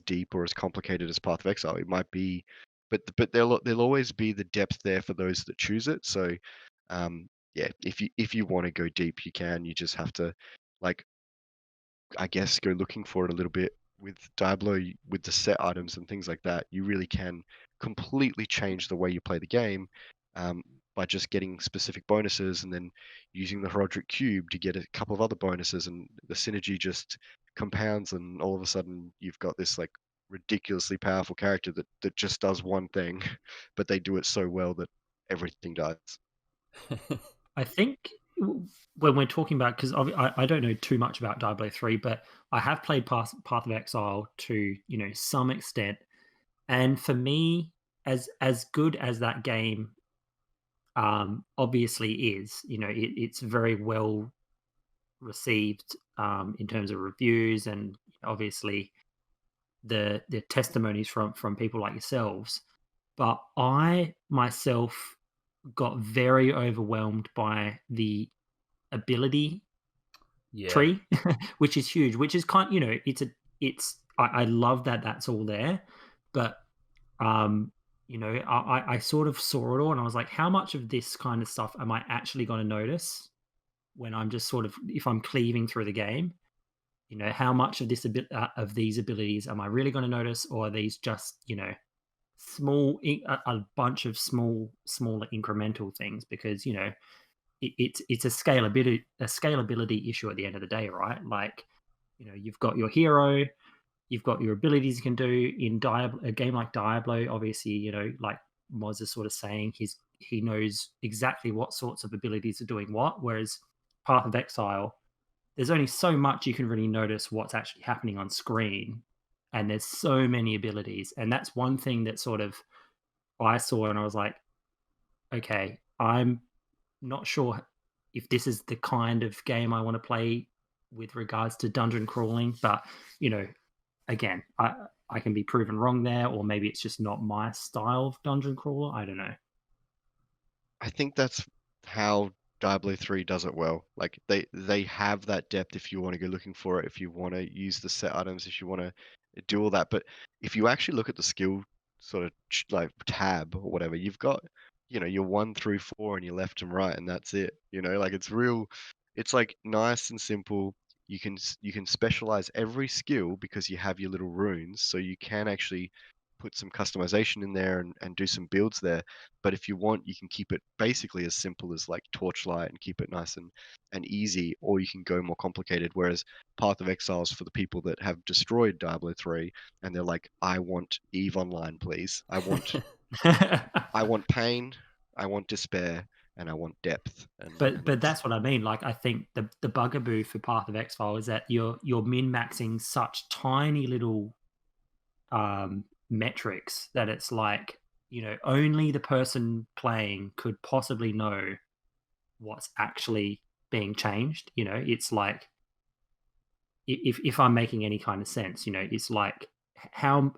deep or as complicated as Path of Exile. It might be, but there'll always be the depth there for those that choose it. So, yeah, if you want to go deep, you can. You just have to, like, I guess, go looking for it a little bit. With Diablo, with the set items and things like that, you really can completely change the way you play the game, um, by just getting specific bonuses and then using the Herodric Cube to get a couple of other bonuses, and the synergy just compounds, and all of a sudden you've got this like ridiculously powerful character that just does one thing, but they do it so well that everything dies. I think when we're talking about, because I don't know too much about Diablo 3, but I have played Path of Exile to some extent, and for me, as good as that game obviously is, it's very well received in terms of reviews, and obviously the testimonies from people like yourselves. but I myself got very overwhelmed by the ability Yeah. tree, which is huge, which is kind, I love that that's all there, but I sort of saw it all and I was like, how much of this kind of stuff am I actually going to notice when I'm just sort of, if I'm cleaving through the game? How much of of these abilities am I really going to notice, or are these just, a bunch of smaller incremental things? Because it's a scalability issue at the end of the day, right? Like, you've got your hero, you've got your abilities you can do in a game like Diablo. Obviously, like Moz is sort of saying, he knows exactly what sorts of abilities are doing what. Whereas Path of Exile, there's only so much you can really notice what's actually happening on screen, and there's so many abilities. And that's one thing that sort of I saw, and I was like, okay, I'm not sure if this is the kind of game I want to play with regards to dungeon crawling, but you know, again, I can be proven wrong there, or maybe it's just not my style of dungeon crawler. I don't know. I think that's how Diablo 3 does it well. Like they have that depth if you want to go looking for it, if you want to use the set items, if you want to do all that. But if you actually look at the skill sort of like tab or whatever, you've got, your 1 through 4 and your left and right, and that's it. Like it's real, it's like nice and simple. You can specialize every skill because you have your little runes, so you can actually put some customization in there and do some builds there. But if you want, you can keep it basically as simple as like Torchlight and keep it nice and easy, or you can go more complicated. Whereas Path of Exiles for the people that have destroyed Diablo 3 and they're like, I want Eve Online, please. I want pain, I want despair, and I want depth. And But it's that's what I mean. Like, I think the bugaboo for Path of Exile is that you're min maxing such tiny little metrics that it's like, only the person playing could possibly know what's actually being changed. It's like, if I'm making any kind of sense, it's like, how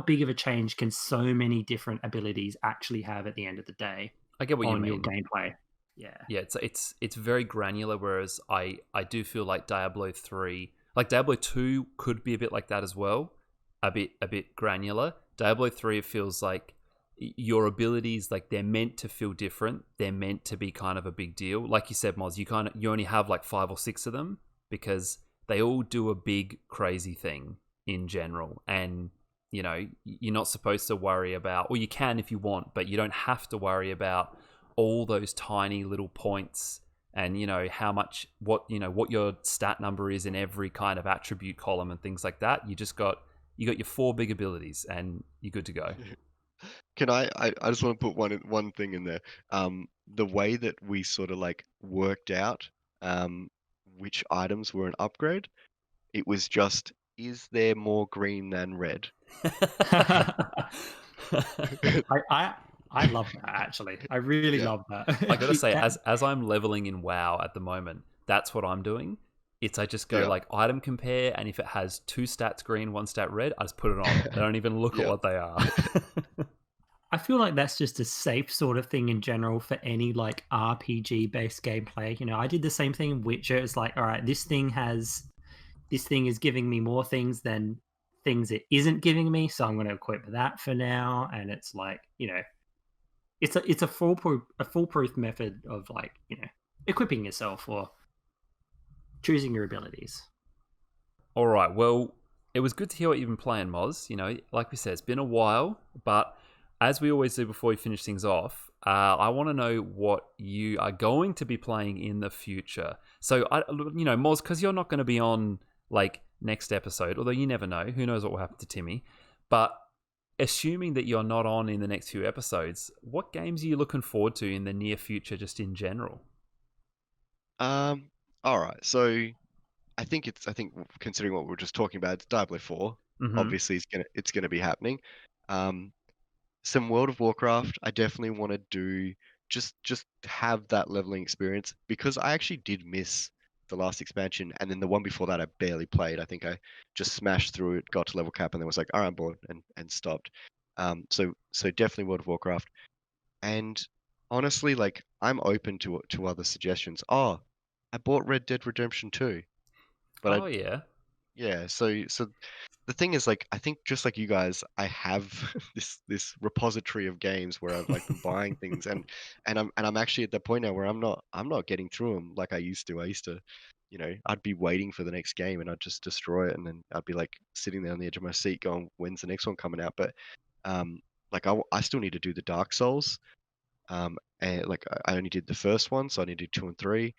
big of a change can so many different abilities actually have at the end of the day I get what you on your mean. gameplay? Yeah. Yeah, it's very granular. Whereas I do feel like Diablo 3, like Diablo 2, could be a bit like that as well, a bit granular. Diablo 3, it feels like your abilities, like they're meant to feel different. They're meant to be kind of a big deal. Like you said, Moz, you only have like 5 or 6 of them because they all do a big crazy thing in general, and you're not supposed to worry about, or you can if you want, but you don't have to worry about all those tiny little points and how much what your stat number is in every kind of attribute column and things like that. You got your 4 big abilities and you're good to go. Can I just want to put one thing in there. The way that we sort of like worked out which items were an upgrade, it was just, is there more green than red? I love that, actually. I really Yeah. love that. I gotta say, That as I'm leveling in WoW at the moment, that's what I'm doing. I just go Yeah. like item compare, and if it has 2 stats green, 1 stat red, I just put it on. I don't even look at Yeah. what they are. I feel like that's just a safe sort of thing in general for any like RPG based gameplay. I did the same thing in Witcher. It's like, all right, this thing is giving me more things than things it isn't giving me, so I'm going to equip that for now. And it's like, it's a foolproof method of like, equipping yourself or choosing your abilities. All right. Well, it was good to hear what you've been playing, Moz. Like we said, it's been a while, but as we always do before we finish things off, I want to know what you are going to be playing in the future. So, Moz, because you're not going to be on like next episode, although you never know. Who knows what will happen to Timmy? But assuming that you're not on in the next few episodes, what games are you looking forward to in the near future, just in general? Um, all right. So I think considering what we were just talking about, it's Diablo 4. Mm-hmm. Obviously, it's gonna be happening. Um, some World of Warcraft. I definitely want to do just have that leveling experience because I actually did miss the last expansion, and then the one before that I barely played. I think I just smashed through it, got to level cap, and then was like, all right, I'm bored, and stopped. So definitely World of Warcraft. And honestly, like I'm open to other suggestions. Oh, I bought Red Dead Redemption 2, but Oh yeah. yeah, so the thing is, like, I think just like you guys, I have this repository of games where I've like been buying things, and I'm actually at the point now where I'm not getting through them like I used to. I used to, I'd be waiting for the next game and I'd just destroy it, and then I'd be like sitting there on the edge of my seat going, when's the next one coming out? But um, like I still need to do the Dark Souls. And like I only did the first one, so I need to do two and three.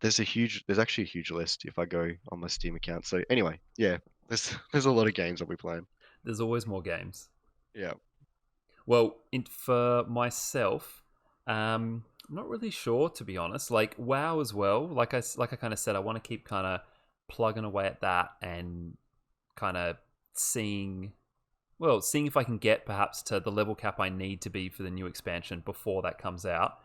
There's actually a huge list if I go on my Steam account. So anyway, yeah, there's a lot of games I'll be playing. There's always more games. Yeah. Well, for myself, I'm not really sure, to be honest. Like WoW as well. Like I kind of said, I want to keep kind of plugging away at that and kind of seeing seeing if I can get perhaps to the level cap I need to be for the new expansion before that comes out.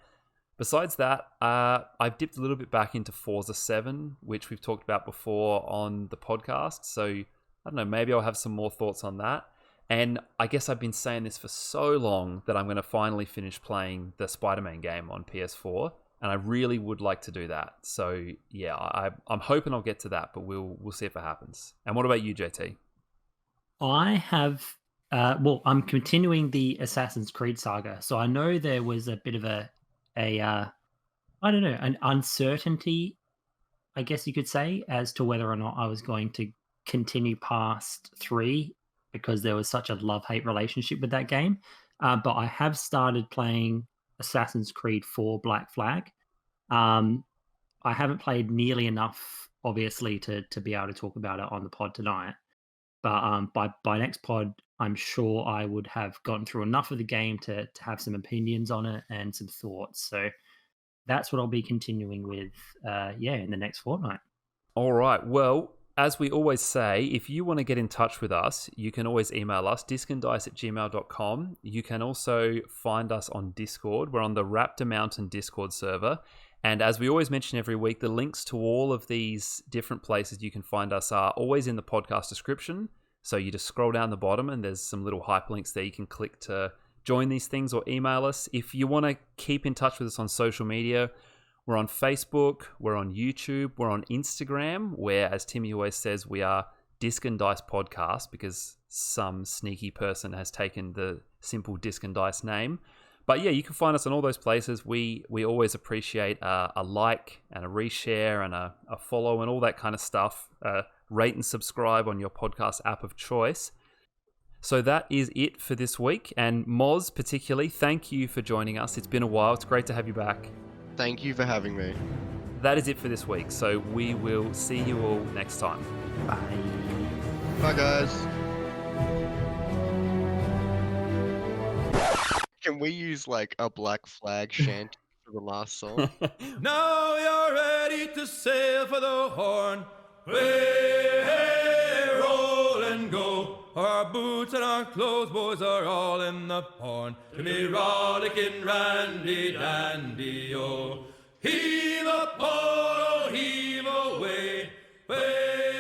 Besides that, I've dipped a little bit back into Forza 7, which we've talked about before on the podcast. So I don't know, maybe I'll have some more thoughts on that. And I guess I've been saying this for so long that I'm going to finally finish playing the Spider-Man game on PS4, and I really would like to do that. So yeah, I'm hoping I'll get to that, but we'll see if it happens. And what about you, JT? I have, I'm continuing the Assassin's Creed saga, so I know there was a bit of I don't know, an uncertainty, I guess you could say, as to whether or not I was going to continue past 3 because there was such a love-hate relationship with that game. But I have started playing Assassin's Creed 4 Black Flag. Um, I haven't played nearly enough, obviously, to be able to talk about it on the pod tonight. But by next pod, I'm sure I would have gotten through enough of the game to have some opinions on it and some thoughts. So that's what I'll be continuing with, in the next fortnight. All right. Well, as we always say, if you want to get in touch with us, you can always email us, discandice@gmail.com. You can also find us on Discord. We're on the Raptor Mountain Discord server. And as we always mention every week, the links to all of these different places you can find us are always in the podcast description. So you just scroll down the bottom and there's some little hyperlinks there you can click to join these things or email us. If you want to keep in touch with us on social media, we're on Facebook, we're on YouTube, we're on Instagram, where, as Timmy always says, we are Disc and Dice Podcast because some sneaky person has taken the simple Disc and Dice name. But yeah, you can find us on all those places. We always appreciate a like and a reshare and a follow and all that kind of stuff. Rate and subscribe on your podcast app of choice. So that is it for this week. And Moz, particularly, thank you for joining us. It's been a while. It's great to have you back. Thank you for having me. That is it for this week. So we will see you all next time. Bye. Bye, guys. Can we use like a Black Flag shanty for the last song? Now you're ready to sail for the Horn. Way, roll and go. Our boots and our clothes, boys, are all in the Horn. To be rollicking randy dandy, oh. Heave a port, oh, heave away. Way,